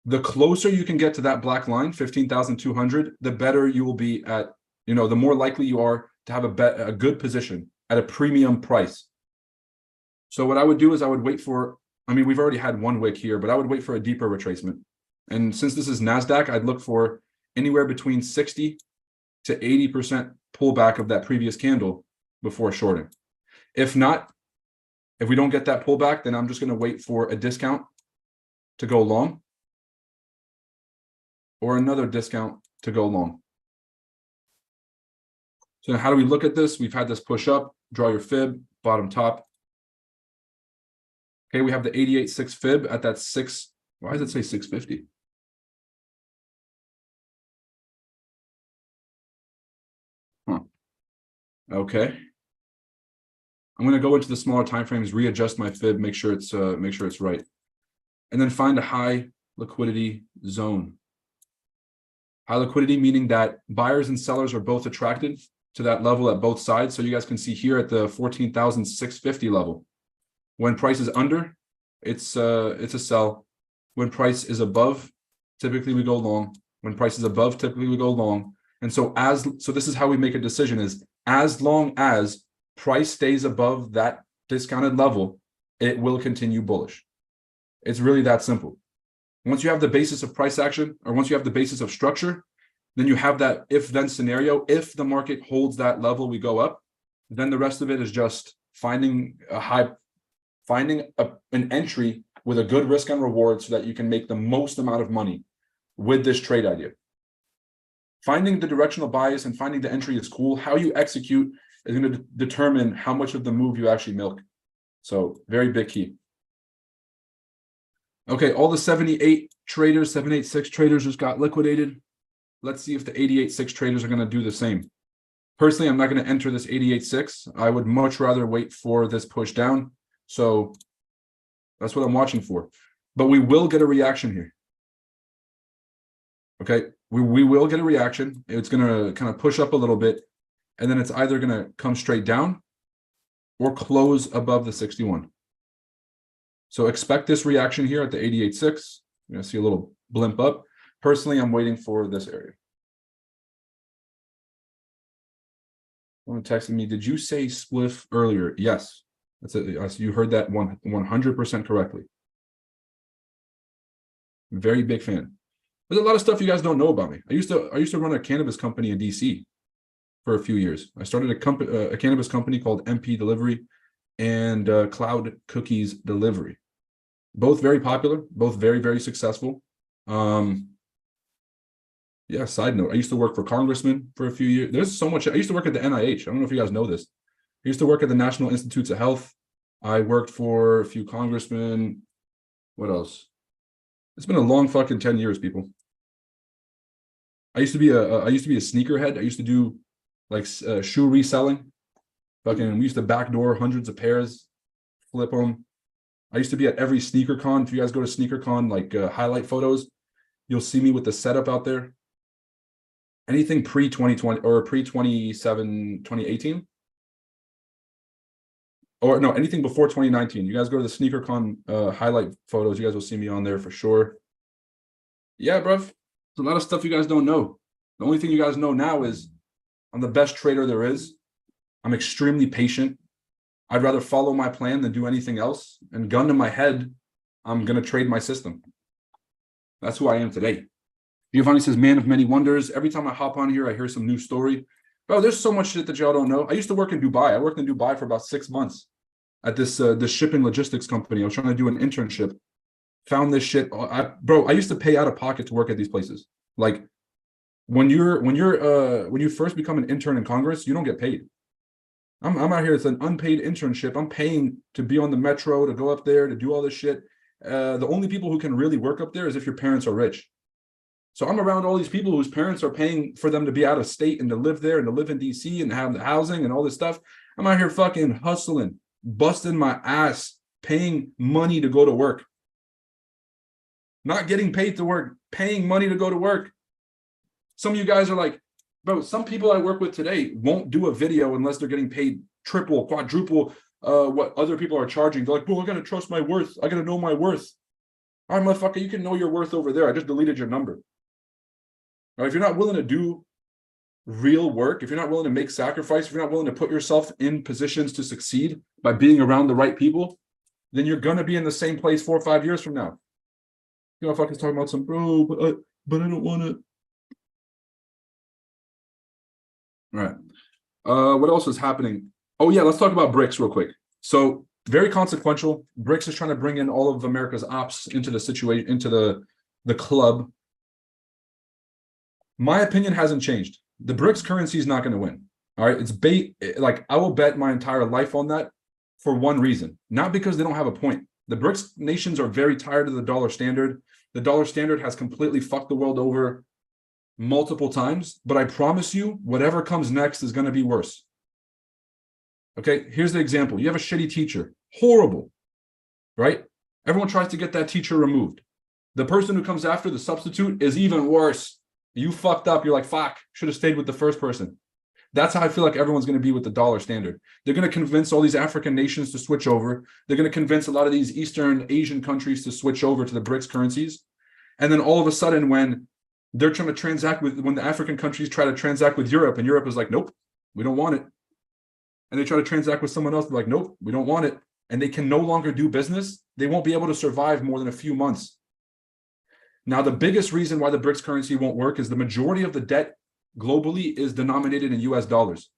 The closer you can get to that black line, 15,200, the better you will be at, the more likely you are to have a good position at a premium price. So what I would do is I would wait for, I mean, we've already had one wick here, but I would wait for a deeper retracement. And since this is NASDAQ, I'd look for anywhere between 60 to 80% pullback of that previous candle before shorting. If not, if we don't get that pullback, then I'm just going to wait for a discount to go long or another discount to go long. So how do we look at this? We've had this push up, draw your fib, bottom top. Okay, we have the 88.6 fib at that 6. Why does it say 650? Huh. Okay. I'm going to go into the smaller time frames, readjust my fib, make sure it's right, and then find a high liquidity zone. High liquidity meaning that buyers and sellers are both attracted to that level at both sides. So you guys can see here at the 14,650 level. When price is under, it's a sell. When price is above, typically we go long. When price is above, typically we go long. And so this is how we make a decision: is as long as price stays above that discounted level, it will continue bullish. It's really that simple. Once you have the basis of price action, or once you have the basis of structure, then you have that if-then scenario. If the market holds that level, we go up. Then the rest of it is just finding an entry with a good risk and reward so that you can make the most amount of money with this trade idea. Finding the directional bias and finding the entry is cool. How you execute is going to determine how much of the move you actually milk. So very big key. Okay, all the 78 traders, 786 traders just got liquidated. Let's see if the 88.6 traders are going to do the same. Personally, I'm not going to enter this 88.6. I would much rather wait for this push down. So that's what I'm watching for. But we will get a reaction here. Okay, we will get a reaction. It's going to kind of push up a little bit, and then it's either going to come straight down or close above the 61. So expect this reaction here at the 88.6. You're going to see a little blimp up. Personally, I'm waiting for this area. Someone texted me, did you say spliff earlier? Yes. That's it. You heard that 100% correctly. Very big fan. There's a lot of stuff you guys don't know about me. I used to run a cannabis company in DC for a few years. I started a cannabis company called MP Delivery and Cloud Cookies Delivery. Both very popular, both very, very successful. Yeah, side note, I used to work for congressmen for a few years. There's so much. I used to work at the NIH. I don't know if you guys know this. I used to work at the National Institutes of Health. I worked for a few congressmen. What else? It's been a long fucking 10 years, people. I used to be a sneakerhead. I used to do like shoe reselling. Fucking, we used to backdoor hundreds of pairs, flip them. I used to be at every sneaker con. If you guys go to sneaker con, like highlight photos, you'll see me with the setup out there. Anything pre-2020 or pre-2018, or no, anything before 2019. You guys go to the sneaker con highlight photos. You guys will see me on there for sure. Yeah, bruv. There's a lot of stuff you guys don't know. The only thing you guys know now is I'm the best trader there is. I'm extremely patient. I'd rather follow my plan than do anything else. And gun to my head, I'm going to trade my system. That's who I am today. Giovanni says, man of many wonders. Every time I hop on here, I hear some new story. Bro, there's so much shit that y'all don't know. I used to work in Dubai. I worked in Dubai for about 6 months at this shipping logistics company. I was trying to do an internship. Found this shit. I used to pay out of pocket to work at these places. Like when you first become an intern in Congress, you don't get paid. I'm out here. It's an unpaid internship. I'm paying to be on the metro, to go up there, to do all this shit. The only people who can really work up there is if your parents are rich. So I'm around all these people whose parents are paying for them to be out of state and to live there and to live in DC and have the housing and all this stuff. I'm out here fucking hustling, busting my ass, paying money to go to work. Not getting paid to work, paying money to go to work. Some of you guys are like, bro, some people I work with today won't do a video unless they're getting paid triple, quadruple what other people are charging. They're like, bro, I gotta trust my worth. I gotta know my worth. All right, motherfucker, you can know your worth over there. I just deleted your number. Now, if you're not willing to do real work, if you're not willing to make sacrifice, if you're not willing to put yourself in positions to succeed by being around the right people, then you're going to be in the same place 4 or 5 years from now. You know, if I was talking about some, bro, but I don't want to. All right. What else is happening? Oh, yeah, let's talk about BRICS real quick. So very consequential. BRICS is trying to bring in all of America's ops into the situation, into the club. My opinion hasn't changed. The BRICS currency is not going to win. All right. It's bait. Like, I will bet my entire life on that for one reason, not because they don't have a point. The BRICS nations are very tired of the dollar standard. The dollar standard has completely fucked the world over multiple times, but I promise you, whatever comes next is going to be worse. Okay, here's the example. You have a shitty teacher, horrible, right? Everyone tries to get that teacher removed. The person who comes after the substitute is even worse. You fucked up. You're like, fuck, should have stayed with the first person. That's how I feel like everyone's going to be with the dollar standard. They're going to convince all these African nations to switch over. They're going to convince a lot of these Eastern Asian countries to switch over to the BRICS currencies. And then all of a sudden, when they're trying to transact with, when the African countries try to transact with Europe, and Europe is like, nope, we don't want it. And they try to transact with someone else, they're like, nope, we don't want it. And they can no longer do business. They won't be able to survive more than a few months. Now, the biggest reason why the BRICS currency won't work is the majority of the debt globally is denominated in US dollars.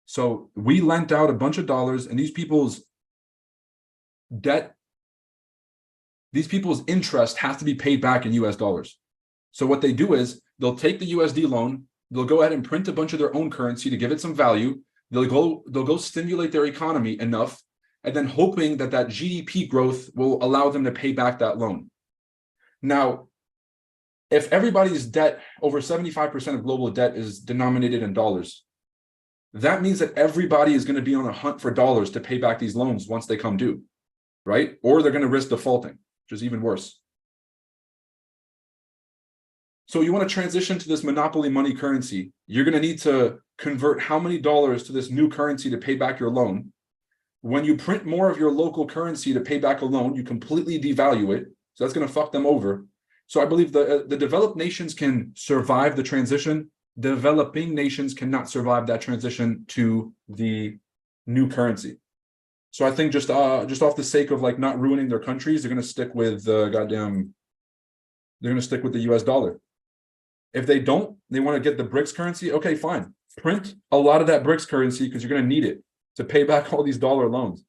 So we lent out a bunch of dollars, and these people's debt, these people's interest has to be paid back in US dollars. So what they do is they'll take the USD loan, they'll go ahead and print a bunch of their own currency to give it some value. They'll go stimulate their economy enough, and then hoping that that GDP growth will allow them to pay back that loan. Now, if everybody's debt, over 75% of global debt is denominated in dollars, that means that everybody is going to be on a hunt for dollars to pay back these loans once they come due, right? Or they're going to risk defaulting, which is even worse. So you want to transition to this monopoly money currency, you're going to need to convert how many dollars to this new currency to pay back your loan. When you print more of your local currency to pay back a loan, you completely devalue it. So that's going to fuck them over. So I believe the developed nations can survive the transition. Developing nations cannot survive that transition to the new currency. So I think just off the sake of like not ruining their countries, they're going to stick with they're going to stick with the US dollar. If they don't, they want to get the BRICS currency. Okay, fine. Print a lot of that BRICS currency because you're going to need it to pay back all these dollar loans.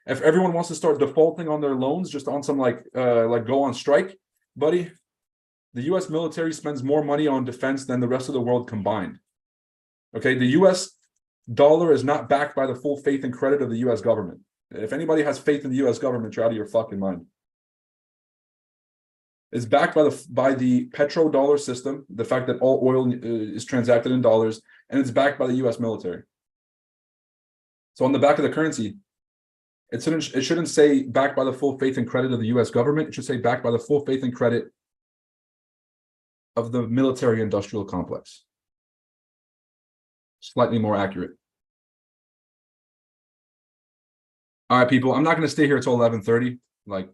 If everyone wants to start defaulting on their loans just on some like go on strike, buddy, the US military spends more money on defense than the rest of the world combined. Okay, the US dollar is not backed by the full faith and credit of the US government. If anybody has faith in the US government, you're out of your fucking mind. It's backed by the petrodollar system, the fact that all oil is transacted in dollars, and it's backed by the US military. So on the back of the currency, it shouldn't say backed by the full faith and credit of the US government. It should say backed by the full faith and credit of the military industrial complex. Slightly more accurate. All right, people, I'm not going to stay here until 11:30. Like,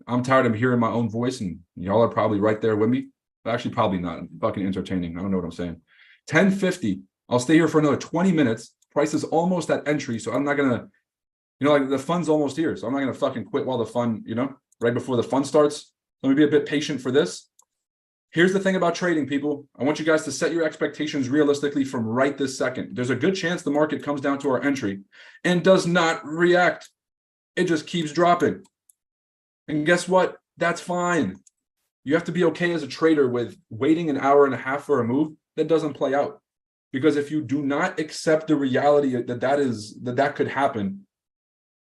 I'm tired of hearing my own voice, and y'all are probably right there with me. But actually, probably not. I'm fucking entertaining. I don't know what I'm saying. 10:50. I'll stay here for another 20 minutes. Price is almost at entry, so I'm not going to, like the fun's almost here. So I'm not going to fucking quit while the fun, right before the fun starts. Let me be a bit patient for this. Here's the thing about trading, people. I want you guys to set your expectations realistically from right this second. There's a good chance the market comes down to our entry and does not react. It just keeps dropping. And guess what? That's fine. You have to be okay as a trader with waiting an hour and a half for a move that doesn't play out. Because if you do not accept the reality that could happen,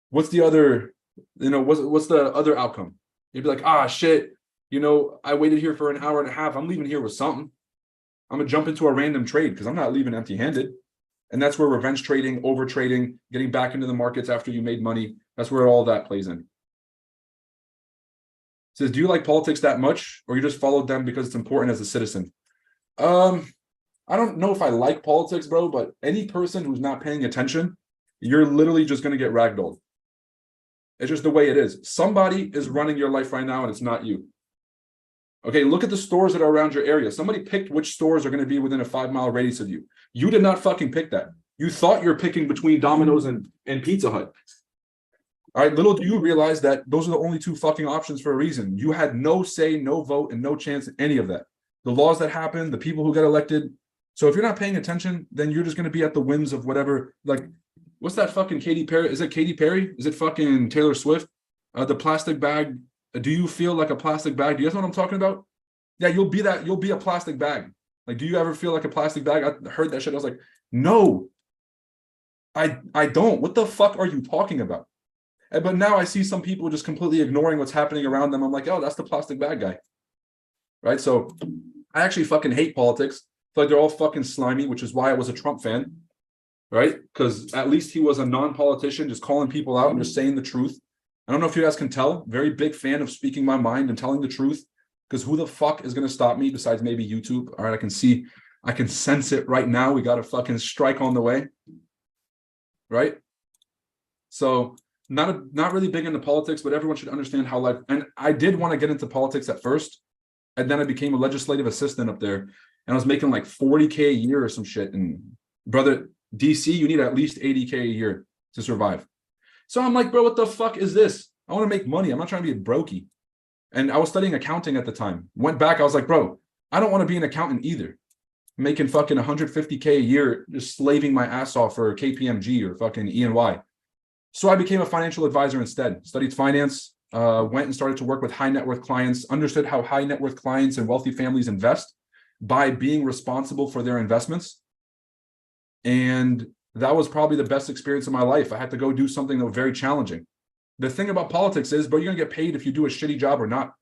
what's the other, what's the other outcome? You'd be like, ah, shit. I waited here for an hour and a half. I'm leaving here with something. I'm going to jump into a random trade because I'm not leaving empty-handed. And that's where revenge trading, over trading, getting back into the markets after you made money, that's where all that plays in. It says, do you like politics that much, or you just followed them because it's important as a citizen? I don't know if I like politics, bro, but any person who's not paying attention, you're literally just going to get ragdolled. It's just the way it is. Somebody is running your life right now, and it's not you. Okay, look at the stores that are around your area. Somebody picked which stores are going to be within a 5-mile radius of you. You did not fucking pick that. You thought you're picking between Domino's and Pizza Hut. All right, little do you realize that those are the only 2 fucking options for a reason. You had no say, no vote, and no chance in any of that. The laws that happen, the people who get elected. So if you're not paying attention, then you're just going to be at the whims of whatever. Like, what's that fucking Katy Perry? Is it Katy Perry? Is it fucking Taylor Swift? The plastic bag. Do you feel like a plastic bag? Do you guys know what I'm talking about? Yeah, you'll be that. You'll be a plastic bag. Like, do you ever feel like a plastic bag? I heard that shit. I was like, no, I don't. What the fuck are you talking about? But now I see some people just completely ignoring what's happening around them. I'm like, oh, that's the plastic bag guy. Right? So I actually fucking hate politics. I feel like they're all fucking slimy, which is why I was a Trump fan. Right? Because at least he was a non-politician, just calling people out and just saying the truth. I don't know if you guys can tell. Very big fan of speaking my mind and telling the truth. Because who the fuck is going to stop me besides maybe YouTube? All right, I can sense it right now. We got a fucking strike on the way. Right? So not really big into politics, but everyone should understand how life. And I did want to get into politics at first, and then I became a legislative assistant up there, and I was making like 40K a year or some shit. And brother, DC, you need at least 80K a year to survive. So I'm like, bro, what the fuck is this? I want to make money. I'm not trying to be a brokey. And I was studying accounting at the time. Went back, I was like, bro, I don't want to be an accountant either. Making fucking 150K a year, just slaving my ass off for KPMG or fucking E&Y. So I became a financial advisor instead, studied finance, went and started to work with high net worth clients, understood how high net worth clients and wealthy families invest by being responsible for their investments. And that was probably the best experience of my life. I had to go do something that was very challenging. The thing about politics is, bro, you're gonna get paid if you do a shitty job or not.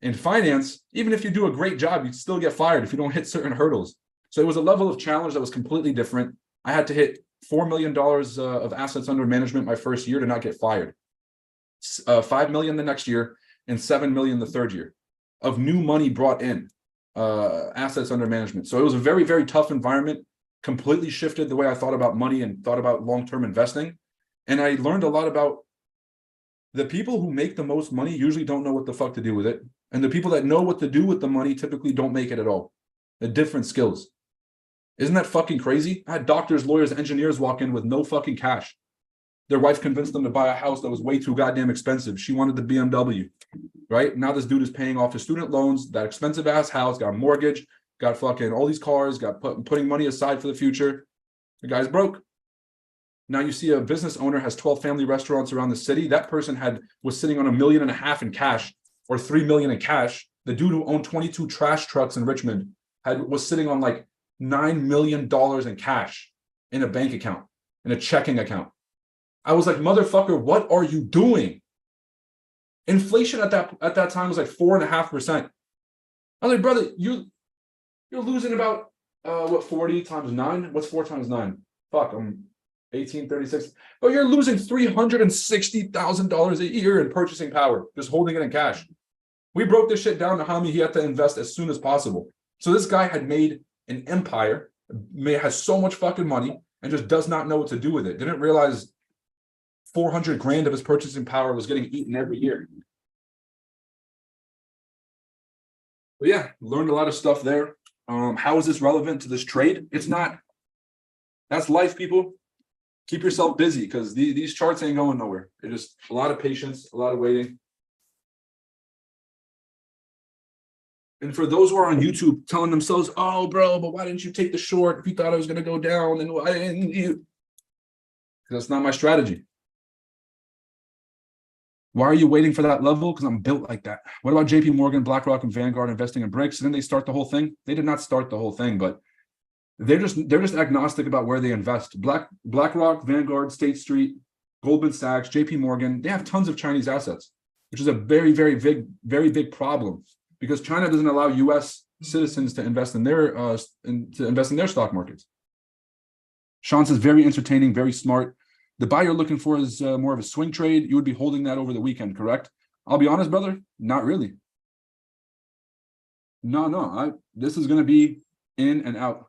In finance, even if you do a great job, you'd still get fired if you don't hit certain hurdles. So it was a level of challenge that was completely different. I had to hit $4 million of assets under management my first year to not get fired. 5 million the next year and 7 million the third year of new money brought in, assets under management. So it was a very, very tough environment, completely shifted the way I thought about money and thought about long-term investing. And I learned a lot about the people who make the most money usually don't know what the fuck to do with it. And the people that know what to do with the money typically don't make it at all. They're different skills. Isn't that fucking crazy? I had doctors, lawyers, engineers walk in with no fucking cash. Their wife convinced them to buy a house that was way too goddamn expensive. She wanted the BMW, right? Now this dude is paying off his student loans, that expensive ass house, got a mortgage, got fucking all these cars, got putting money aside for the future. The guy's broke. Now you see a business owner has 12 family restaurants around the city. That person was sitting on $1.5 million in cash or $3 million in cash. The dude who owned 22 trash trucks in Richmond was sitting on like $9 million in cash in a bank account, in a checking account. I was like, motherfucker, what are you doing? Inflation at that time was like 4.5%. I was like, brother, you're losing about 40 times 9? What's 4 times 9? Fuck, I'm 1836. But you're losing $360,000 a year in purchasing power, just holding it in cash. We broke this shit down to how he had to invest as soon as possible. So this guy had made an empire, has so much fucking money, and just does not know what to do with it. Didn't realize 400 grand of his purchasing power was getting eaten every year. But yeah, learned a lot of stuff there. How is this relevant to this trade? It's not. That's life, people. Keep yourself busy because these charts ain't going nowhere. It's just a lot of patience, a lot of waiting. And for those who are on YouTube telling themselves, oh, bro, but why didn't you take the short if you thought it was going to go down? And why didn't you? Because that's not my strategy. Why are you waiting for that level? Because I'm built like that. What about JP Morgan, BlackRock, and Vanguard investing in bricks? Didn't they start the whole thing? They did not start the whole thing, but they're just agnostic about where they invest. BlackRock, Vanguard, State Street, Goldman Sachs, JP Morgan, they have tons of Chinese assets, which is a very, very big problem because China doesn't allow US citizens to invest in their stock markets. Sean says very entertaining, very smart. The buy you're looking for is more of a swing trade. You would be holding that over the weekend, correct? I'll be honest, brother, not really. No, this is going to be in and out.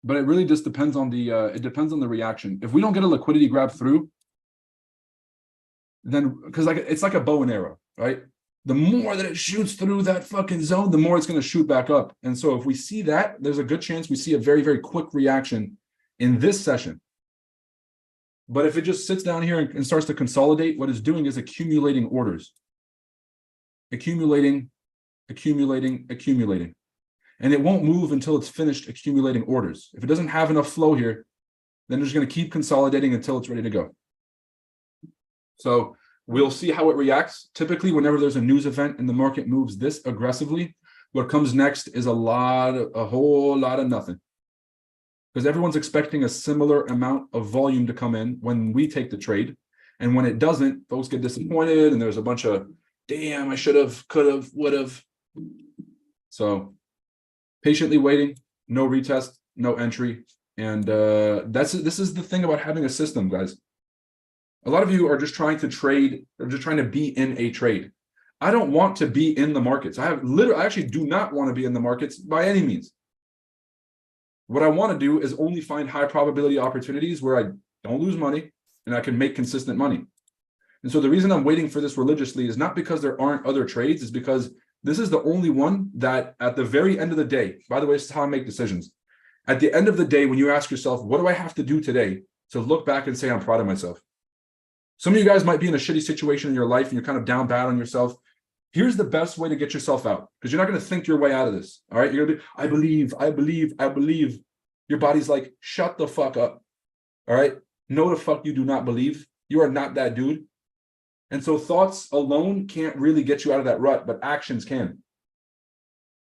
But it really just depends on the reaction. If we don't get a liquidity grab through, then because like it's like a bow and arrow, right? The more that it shoots through that fucking zone, the more it's going to shoot back up. And so if we see that, there's a good chance we see a very, very quick reaction in this session. But if it just sits down here and starts to consolidate, what it's doing is accumulating orders. Accumulating. And it won't move until it's finished accumulating orders. If it doesn't have enough flow here, then it's going to keep consolidating until it's ready to go. So we'll see how it reacts. Typically, whenever there's a news event and the market moves this aggressively, what comes next is a whole lot of nothing. Because everyone's expecting a similar amount of volume to come in when we take the trade. And when it doesn't, folks get disappointed and there's a bunch of, damn, I should have, could have, would have. So patiently waiting, no retest, no entry. And this is the thing about having a system, guys. A lot of you are just trying to trade, or just trying to be in a trade. I don't want to be in the markets. I actually do not want to be in the markets by any means. What I want to do is only find high probability opportunities where I don't lose money and I can make consistent money. And so the reason I'm waiting for this religiously is not because there aren't other trades, it's because this is the only one that at the very end of the day, by the way, this is how I make decisions. At the end of the day, when you ask yourself, what do I have to do today to look back and say, I'm proud of myself? Some of you guys might be in a shitty situation in your life and you're kind of down bad on yourself. Here's the best way to get yourself out, because you're not going to think your way out of this. All right. You're going to be, I believe. Your body's like, shut the fuck up. All right. No, the fuck you do not believe. You are not that dude. And so thoughts alone can't really get you out of that rut, but actions can.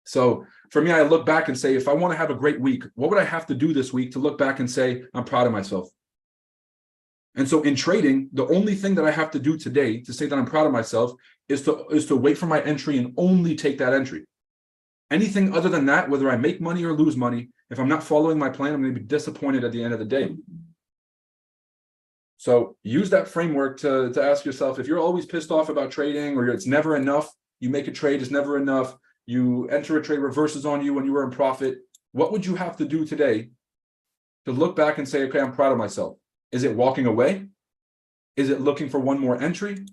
So for me, I look back and say, if I want to have a great week, what would I have to do this week to look back and say, I'm proud of myself? And so in trading, the only thing that I have to do today to say that I'm proud of myself is to wait for my entry and only take that entry. Anything other than that, whether I make money or lose money, if I'm not following my plan, I'm going to be disappointed at the end of the day. So use that framework to ask yourself, if you're always pissed off about trading or it's never enough, you make a trade, it's never enough, you enter a trade, reverses on you when you were in profit, what would you have to do today to look back and say, okay, I'm proud of myself? Is it walking away? Is it looking for one more entry?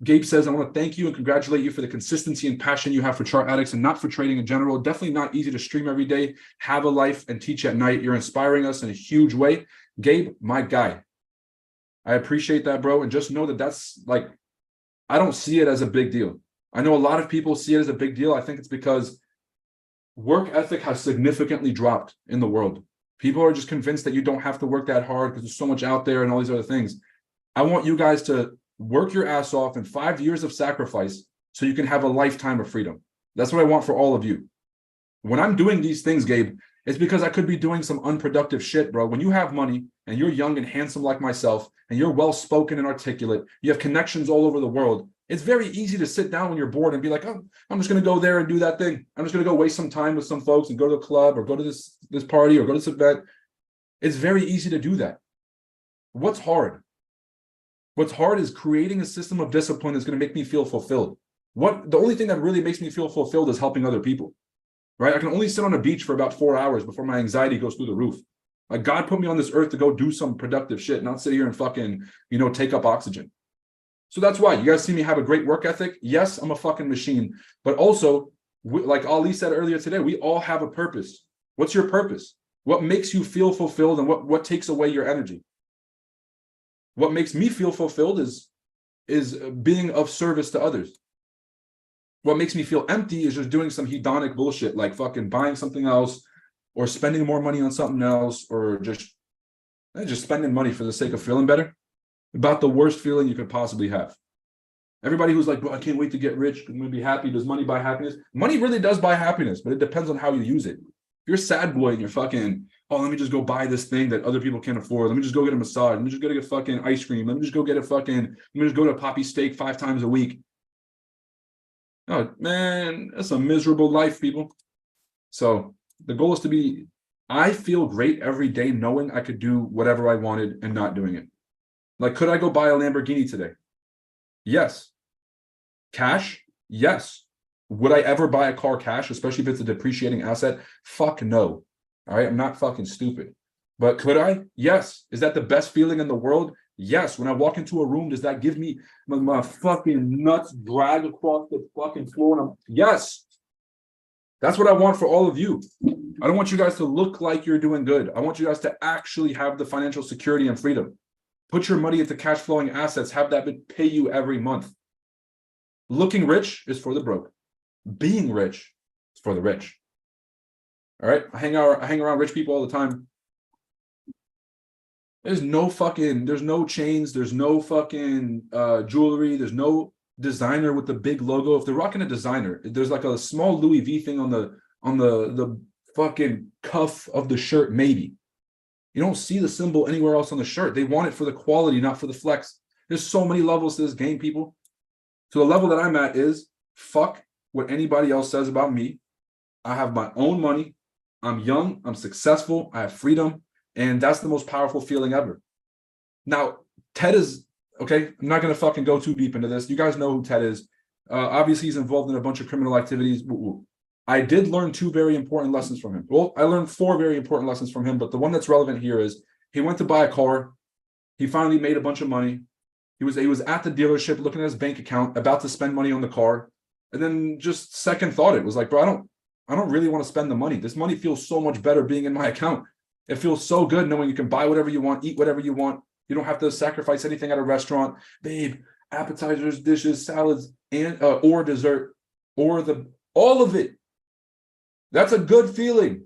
Gabe says, I want to thank you and congratulate you for the consistency and passion you have for Chart Addicts and not for trading in general. Definitely not easy to stream every day, have a life, and teach at night. You're inspiring us in a huge way. Gabe, my guy. I appreciate that, bro. And just know that that's like, I don't see it as a big deal. I know a lot of people see it as a big deal. I think it's because work ethic has significantly dropped in the world. People are just convinced that you don't have to work that hard because there's so much out there and all these other things. I want you guys to work your ass off in 5 years of sacrifice so you can have a lifetime of freedom. That's what I want for all of you. When I'm doing these things, Gabe, it's because I could be doing some unproductive shit, bro. When you have money and you're young and handsome like myself, and you're well-spoken and articulate, you have connections all over the world, it's very easy to sit down when you're bored and be like, oh, I'm just going to go there and do that thing. I'm just going to go waste some time with some folks and go to the club or go to this party or go to this event. It's very easy to do that. What's hard? What's hard is creating a system of discipline that's going to make me feel fulfilled. The only thing that really makes me feel fulfilled is helping other people, right? I can only sit on a beach for about 4 hours before my anxiety goes through the roof. Like, God put me on this earth to go do some productive shit, not sit here and fucking, take up oxygen. So that's why you guys see me have a great work ethic. Yes, I'm a fucking machine, but also, like Ali said earlier today, we all have a purpose. What's your purpose? What makes you feel fulfilled, and what takes away your energy? What makes me feel fulfilled is being of service to others. What makes me feel empty is just doing some hedonic bullshit, like fucking buying something else or spending more money on something else, or just spending money for the sake of feeling better. About the worst feeling you could possibly have. Everybody who's like, bro, I can't wait to get rich, I'm gonna be happy. Does money buy happiness? Money really does buy happiness, but it depends on how you use it. If you're a sad boy and you're fucking, oh, let me just go buy this thing that other people can't afford. Let me just go get a massage. Let me just go get fucking ice cream. Let me just go get let me just go to Poppy Steak 5 times a week. Oh, man, that's a miserable life, people. So the goal is to be, I feel great every day knowing I could do whatever I wanted and not doing it. Like, could I go buy a Lamborghini today? Yes. Cash? Yes. Would I ever buy a car cash, especially if it's a depreciating asset? Fuck no. All right, I'm not fucking stupid. But could I? Yes. Is that the best feeling in the world? Yes. When I walk into a room, does that give me my fucking nuts drag across the fucking floor? And yes. That's what I want for all of you. I don't want you guys to look like you're doing good. I want you guys to actually have the financial security and freedom. Put your money into cash flowing assets. Have that pay you every month. Looking rich is for the broke. Being rich is for the rich. All right. I hang around rich people all the time. There's no chains, there's no fucking jewelry, there's no designer with the big logo. If they're rocking a designer, there's like a small Louis V thing on the fucking cuff of the shirt, maybe. You don't see the symbol anywhere else on the shirt. They want it for the quality, not for the flex. There's so many levels to this game, people. So the level that I'm at is fuck what anybody else says about me. I have my own money. I'm young, I'm successful, I have freedom. And that's the most powerful feeling ever. Now, Ted is, okay, I'm not going to fucking go too deep into this. You guys know who Ted is. Obviously, he's involved in a bunch of criminal activities. I did learn 2 very important lessons from him. Well, I learned 4 very important lessons from him, but the one that's relevant here is he went to buy a car. He finally made a bunch of money. He was at the dealership looking at his bank account, about to spend money on the car. And then just second thought, it was like, bro, I don't really want to spend the money. This money feels so much better being in my account. It feels so good knowing you can buy whatever you want, eat whatever you want. You don't have to sacrifice anything at a restaurant. Babe, appetizers, dishes, salads, and or dessert, or all of it. That's a good feeling.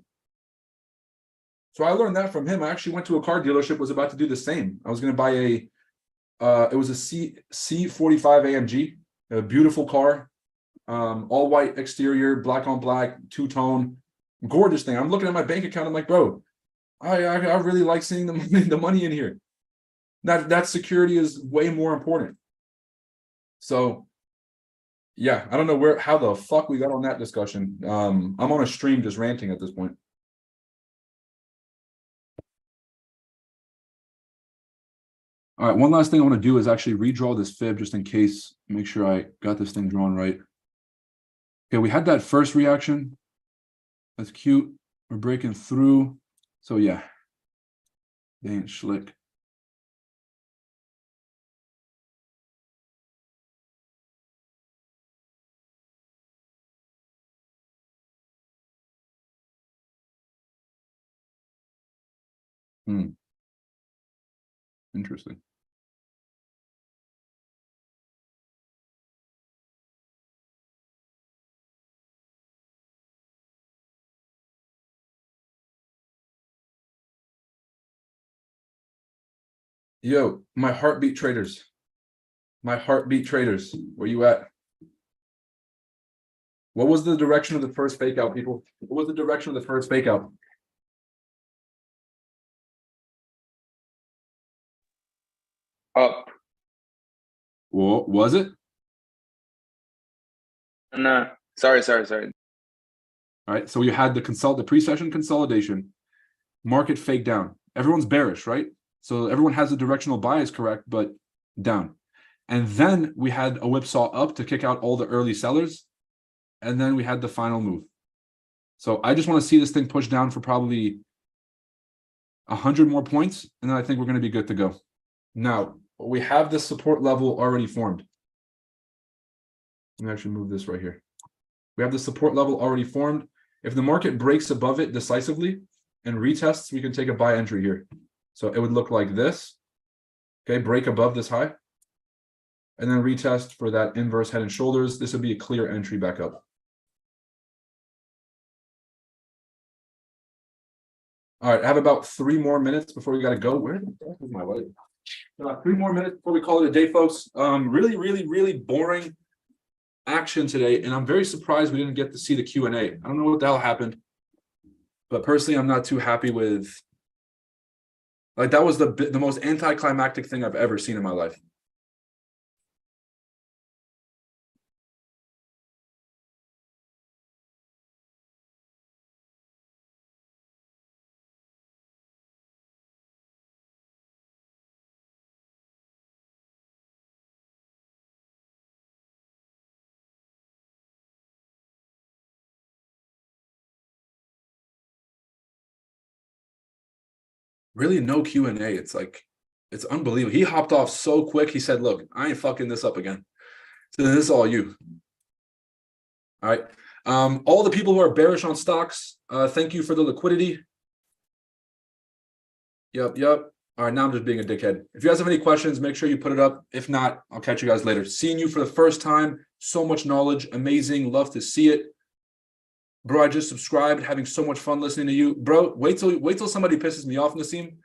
So I learned that from him. I actually went to a car dealership, was about to do the same. I was going to buy it was a C45 AMG, a beautiful car, all white exterior, black on black, 2-tone, gorgeous thing. I'm looking at my bank account. I'm like, bro, I really like seeing the money in here. That security is way more important. So yeah, I don't know how the fuck we got on that discussion. I'm on a stream just ranting at this point. All right, one last thing I want to do is actually redraw this fib just in case, make sure I got this thing drawn right. Okay, we had that first reaction. That's cute. We're breaking through. So yeah, they ain't slick. Interesting. Yo, my heartbeat traders. My heartbeat traders. Where you at? What was the direction of the first fake out, people? What was the direction of the first fake out? Up. Well, was it? No. Sorry. All right. So you had the pre-session consolidation, market fake down. Everyone's bearish, right? So everyone has a directional bias correct, but down. And then we had a whipsaw up to kick out all the early sellers. And then we had the final move. So I just want to see this thing push down for probably 100 more points. And then I think we're going to be good to go. Now, we have this support level already formed. Let me actually move this right here. We have the support level already formed. If the market breaks above it decisively and retests, we can take a buy entry here. So it would look like this. Okay, break above this high. And then retest for that inverse head and shoulders. This would be a clear entry back up. All right, I have about 3 more minutes before we got to go. Where the fuck is my light? 3 more minutes before we call it a day, folks. Really boring action today, and I'm very surprised we didn't get to see the Q&A. I don't know what the hell happened, but personally, I'm not too happy with. Like, that was the most anticlimactic thing I've ever seen in my life. really no Q&A. It's like, it's unbelievable. He hopped off so quick. He said, look, I ain't fucking this up again. So this is all you. All right. All the people who are bearish on stocks, thank you for the liquidity. Yep. All right, now I'm just being a dickhead. If you guys have any questions, make sure you put it up. If not, I'll catch you guys later. Seeing you for the first time, so much knowledge, amazing, love to see it. Bro, I just subscribed, having so much fun listening to you. Bro, wait till somebody pisses me off, Nassim,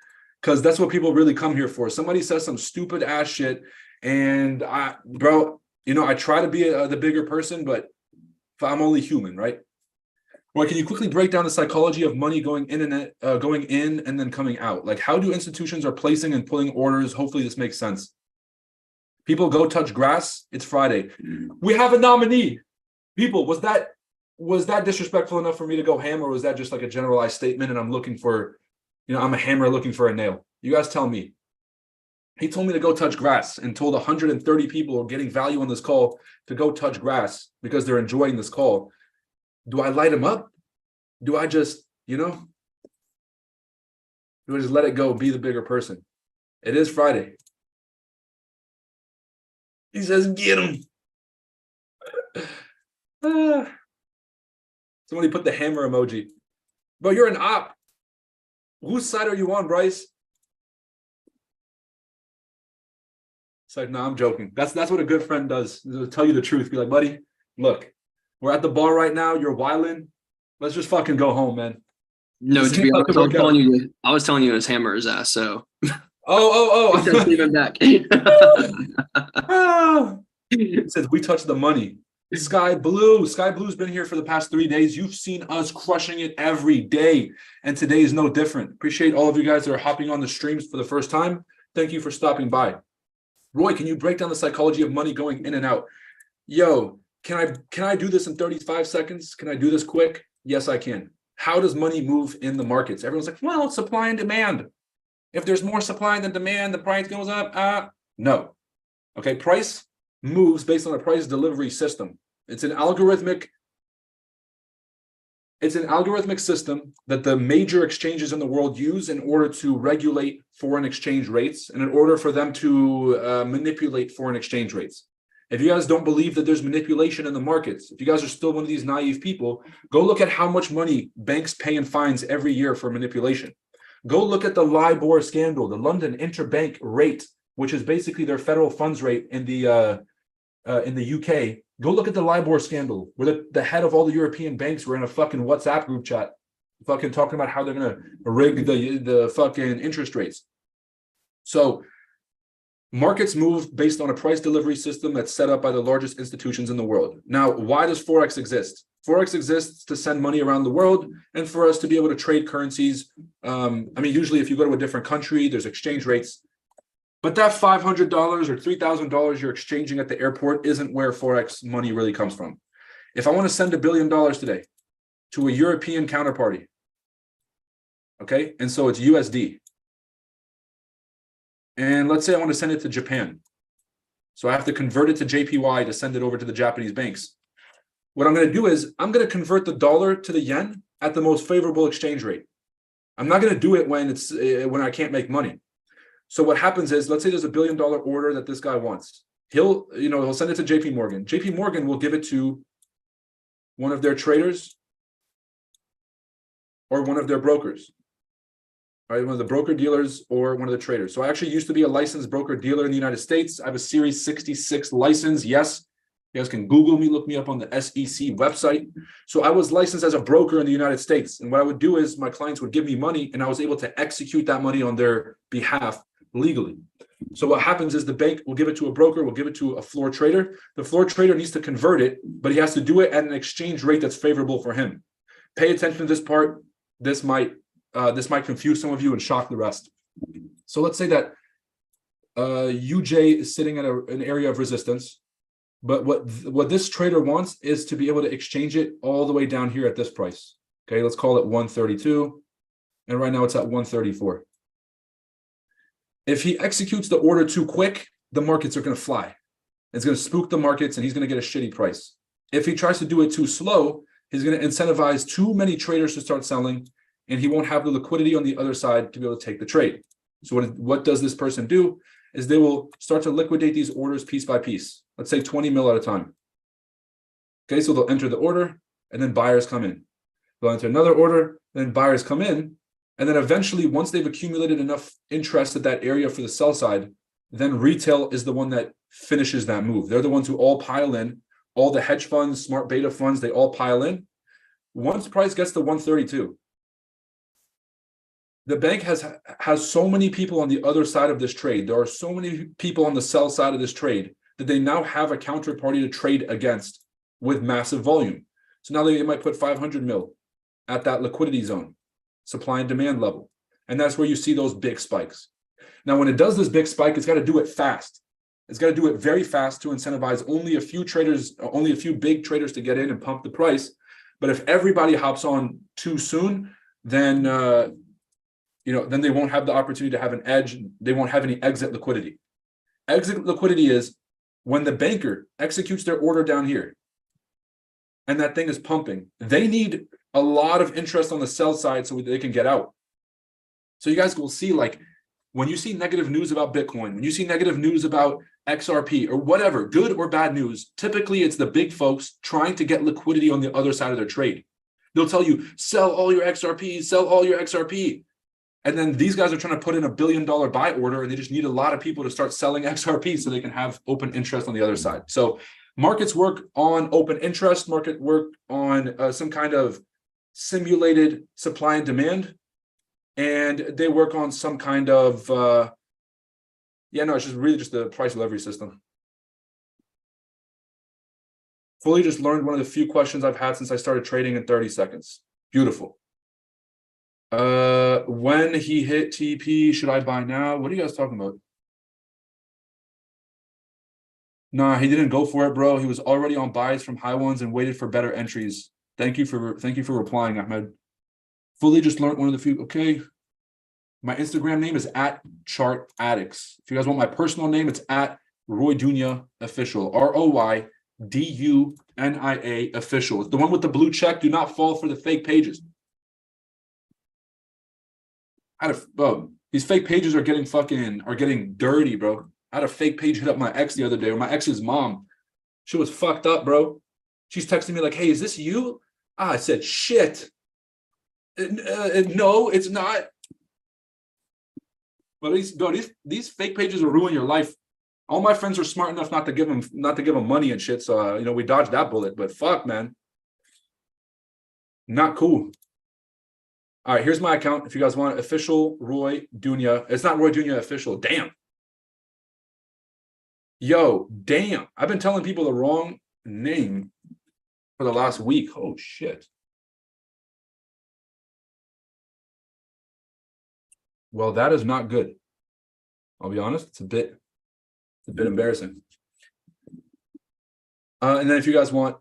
because that's what people really come here for. Somebody says some stupid ass shit, and bro, you know, I try to be the bigger person, but I'm only human, right? Well, can you quickly break down the psychology of money going in and then coming out? Like, how do institutions are placing and pulling orders? Hopefully this makes sense. People go touch grass. It's Friday. We have a nominee. People, was that disrespectful enough for me to go ham, or was that just like a generalized statement and I'm looking for, you know, I'm a hammer looking for a nail? You guys tell me. He told me to go touch grass and told 130 people who are getting value on this call to go touch grass because they're enjoying this call. Do I light him up? Do I just, you know, do I just let it go, be the bigger person? It is Friday. He says, get him. Somebody put the hammer emoji. Bro, you're an op. Whose side are you on, Bryce? It's like, no, I'm joking. That's what a good friend does. They'll tell you the truth. Be like, buddy, look, we're at the bar right now. You're wilding. Let's just fucking go home, man. No, to be honest, I was telling you his hammer his ass. So. Oh. Just leave him back. It says we touch the money. Sky Blue's been here for the past 3 days. You've seen us crushing it every day, and today is no different. Appreciate all of you guys that are hopping on the streams for the first time. Thank you for stopping by. Roy, can you break down the psychology of money going in and out? Yo, can I do this in 35 seconds? Can I do this quick? Yes, I can. How does money move in the markets? Everyone's like, well, it's supply and demand. If there's more supply than demand, the price goes up. No. Okay, price moves based on a price delivery system. It's an algorithmic system that the major exchanges in the world use in order to regulate foreign exchange rates and in order for them to manipulate foreign exchange rates. If you guys don't believe that there's manipulation in the markets, if you guys are still one of these naive people, go look at how much money banks pay in fines every year for manipulation. Go look at the LIBOR scandal, the London interbank rate, which is basically their federal funds rate in the UK. Go look at the LIBOR scandal, where the head of all the European banks were in a fucking WhatsApp group chat, fucking talking about how they're gonna rig the fucking interest rates. So markets move based on a price delivery system that's set up by the largest institutions in the world. Now, why does Forex exist? Forex exists to send money around the world and for us to be able to trade currencies. Usually if you go to a different country, there's exchange rates. But that $500 or $3,000 you're exchanging at the airport isn't where Forex money really comes from. If I want to send $1 billion today to a European counterparty, okay, and so it's USD, and let's say I want to send it to Japan, so I have to convert it to JPY to send it over to the Japanese banks. What I'm going to do is I'm going to convert the dollar to the yen at the most favorable exchange rate. I'm not going to do it when I can't make money. So what happens is, let's say there's $1 billion order that this guy wants. He'll send it to JP Morgan. JP Morgan will give it to one of their traders or one of their brokers, right? One of the broker dealers or one of the traders. So I actually used to be a licensed broker dealer in the United States. I have a Series 66 license. Yes, you guys can Google me, look me up on the SEC website. So I was licensed as a broker in the United States. And what I would do is my clients would give me money and I was able to execute that money on their behalf legally. So what happens is the bank will give it to a broker, will give it to a floor trader. The floor trader needs to convert it, but he has to do it at an exchange rate that's favorable for him. Pay attention to this part. This might confuse some of you and shock the rest. So let's say that UJ is sitting at an area of resistance, but what this trader wants is to be able to exchange it all the way down here at this price. Okay, let's call it 132, and right now it's at 134. If he executes the order too quick, the markets are going to fly. It's going to spook the markets and he's going to get a shitty price. If he tries to do it too slow, he's going to incentivize too many traders to start selling and he won't have the liquidity on the other side to be able to take the trade. So what does this person do is they will start to liquidate these orders piece by piece. Let's say 20 mil at a time. Okay, so they'll enter the order and then buyers come in. They'll enter another order, then buyers come in. And then eventually, once they've accumulated enough interest at that area for the sell side, then retail is the one that finishes that move. They're the ones who all pile in. All the hedge funds, smart beta funds, they all pile in. Once price gets to 132, the bank has so many people on the other side of this trade. There are so many people on the sell side of this trade that they now have a counterparty to trade against with massive volume. So now they might put 500 mil at that liquidity zone, supply and demand level. And that's where you see those big spikes. Now, when it does this big spike, it's got to do it fast. It's got to do it very fast to incentivize only a few traders, only a few big traders to get in and pump the price. But if everybody hops on too soon, then then they won't have the opportunity to have an edge. They won't have any exit liquidity. Exit liquidity is when the banker executes their order down here and that thing is pumping, they need a lot of interest on the sell side so they can get out. So you guys will see, like, when you see negative news about Bitcoin, when you see negative news about XRP or whatever, good or bad news, typically it's the big folks trying to get liquidity on the other side of their trade. They'll tell you, sell all your XRP, sell all your XRP. And then these guys are trying to put in $1 billion buy order, and they just need a lot of people to start selling XRP so they can have open interest on the other side. So markets work on open interest, market work on some kind of simulated supply and demand, and they work on some kind of, it's just really just the price delivery system. Fully just learned one of the few questions I've had since I started trading in 30 seconds. Beautiful. When he hit TP, should I buy now? What are you guys talking about? Nah, he didn't go for it, bro. He was already on buys from high ones and waited for better entries. Thank you for replying, Ahmed. Fully just learned one of the few. Okay. My Instagram name is @ChartAddicts. If you guys want my personal name, it's @RoyDunia Official. RoyDunia Official. It's the one with the blue check. Do not fall for the fake pages. These fake pages are getting dirty, bro. I had a fake page hit up my ex the other day, or my ex's mom. She was fucked up, bro. She's texting me like, "Hey, is this you?" I said, "Shit. No, it's not." But these fake pages will ruin your life. All my friends are smart enough not to give them money and shit. So we dodged that bullet. But fuck, man, not cool. All right, here's my account. If you guys want official Roy Dunia, it's not Roy Dunia Official. Damn. Yo, damn. I've been telling people the wrong name for the last week. Oh shit. Well, that is not good. I'll be honest. It's a bit embarrassing. And then if you guys want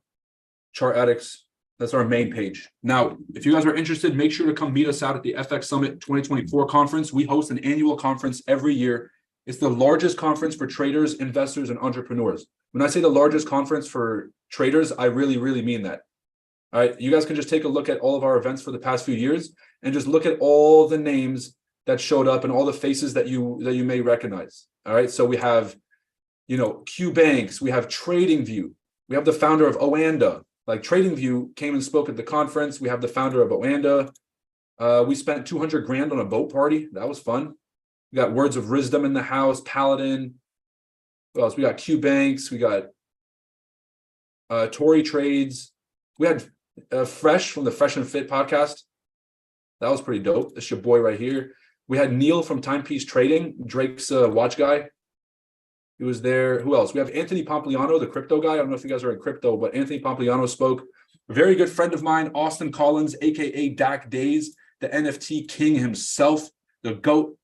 Chart Addicts, that's our main page. Now, if you guys are interested, make sure to come meet us out at the FX Summit 2024 conference. We host an annual conference every year. It's the largest conference for traders, investors, and entrepreneurs. When I say the largest conference for traders, I really, really mean that. All right, you guys can just take a look at all of our events for the past few years and just look at all the names that showed up and all the faces that you may recognize. All right, so we have, Q Banks, we have TradingView, we have the founder of Oanda. Like TradingView came and spoke at the conference. We have the founder of Oanda. We spent 200 grand on a boat party. That was fun. We got Words of Wisdom in the house, Paladin. What else? We got Q Banks. We got Tory Trades. We had Fresh from the Fresh and Fit podcast. That was pretty dope. That's your boy right here. We had Neil from Timepiece Trading, Drake's watch guy. He was there. Who else? We have Anthony Pompliano, the crypto guy. I don't know if you guys are in crypto, but Anthony Pompliano spoke. A very good friend of mine, Austin Collins, aka Dak Days, the NFT king himself, the GOAT.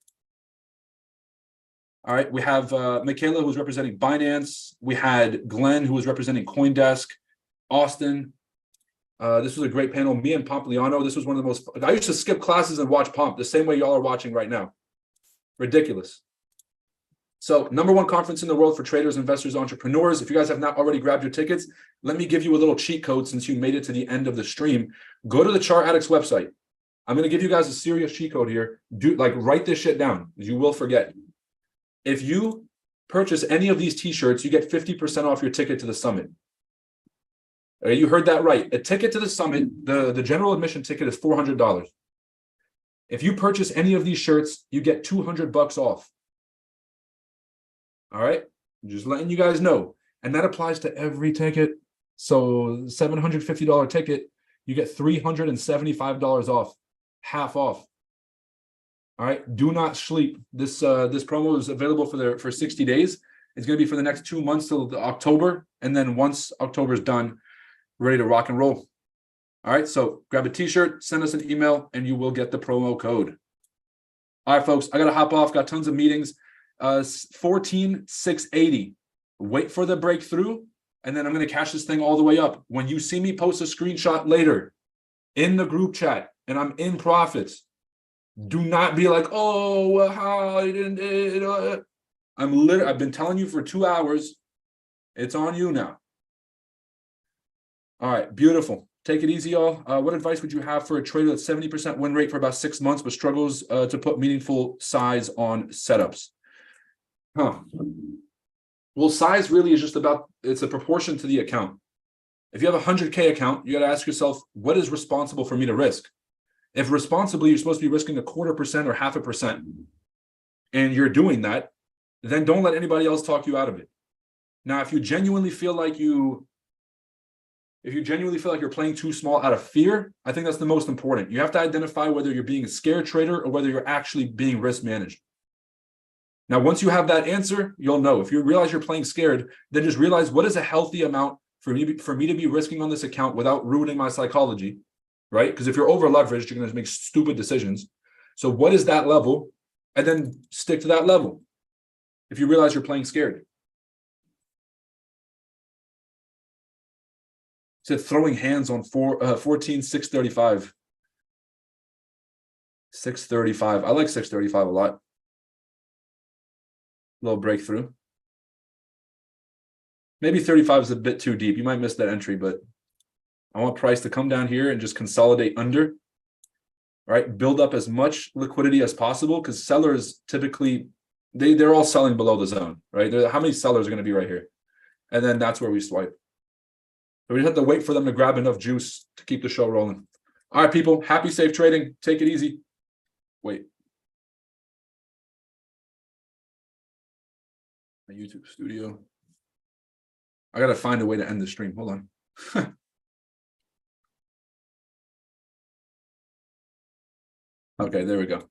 All right, we have Michaela, who's representing Binance. We had Glenn, who was representing CoinDesk. Austin. This was a great panel. Me and Pompliano. This was one of the most. I used to skip classes and watch Pomp the same way y'all are watching right now. Ridiculous. So, #1 conference in the world for traders, investors, entrepreneurs. If you guys have not already grabbed your tickets, let me give you a little cheat code since you made it to the end of the stream. Go to the Chart Addicts website. I'm going to give you guys a serious cheat code here. Write this shit down. You will forget. If you purchase any of these t-shirts, you get 50% off your ticket to the summit. You heard that right. A ticket to the summit, the general admission ticket is $400. If you purchase any of these shirts, you get $200 off. All right, just letting you guys know. And that applies to every ticket. So $750 ticket, you get $375 off, half off. All right, do not sleep. This promo is available for 60 days. It's going to be for the next 2 months till October. And then once October is done, ready to rock and roll. All right, so grab a t-shirt, send us an email, and you will get the promo code. All right, folks, I got to hop off. Got tons of meetings. 14,680. Wait for the breakthrough, and then I'm going to cash this thing all the way up. When you see me post a screenshot later in the group chat and I'm in profits, do not be like, oh, well, how I didn't. I've been telling you for 2 hours. It's on you now. All right, beautiful. Take it easy, y'all. What advice would you have for a trader that's 70% win rate for about 6 months, but struggles to put meaningful size on setups? Well, size really is just it's a proportion to the account. If you have a 100K account, you got to ask yourself, what is responsible for me to risk? If responsibly, you're supposed to be risking 0.25% or 0.5%, and you're doing that, then don't let anybody else talk you out of it. Now, if you genuinely feel like you're playing too small out of fear, I think that's the most important. You have to identify whether you're being a scared trader or whether you're actually being risk managed. Now, once you have that answer, you'll know. If you realize you're playing scared, then just realize what is a healthy amount for me to be risking on this account without ruining my psychology, right? Because if you're over leveraged, you're going to make stupid decisions. So what is that level? And then stick to that level if you realize you're playing scared. Said throwing hands on 14,635. 635. I like 635 a lot. Little breakthrough. Maybe 35 is a bit too deep. You might miss that entry, but I want price to come down here and just consolidate under. All right, build up as much liquidity as possible, because sellers typically they're all selling below the zone, right? How many sellers are going to be right here? And then that's where we swipe. So we just have to wait for them to grab enough juice to keep the show rolling. All right, people, happy, safe trading. Take it easy. Wait. My YouTube studio. I got to find a way to end the stream. Hold on. Okay, there we go.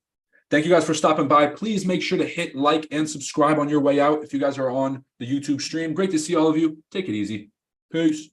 Thank you guys for stopping by. Please make sure to hit like and subscribe on your way out if you guys are on the YouTube stream. Great to see all of you. Take it easy. Peace.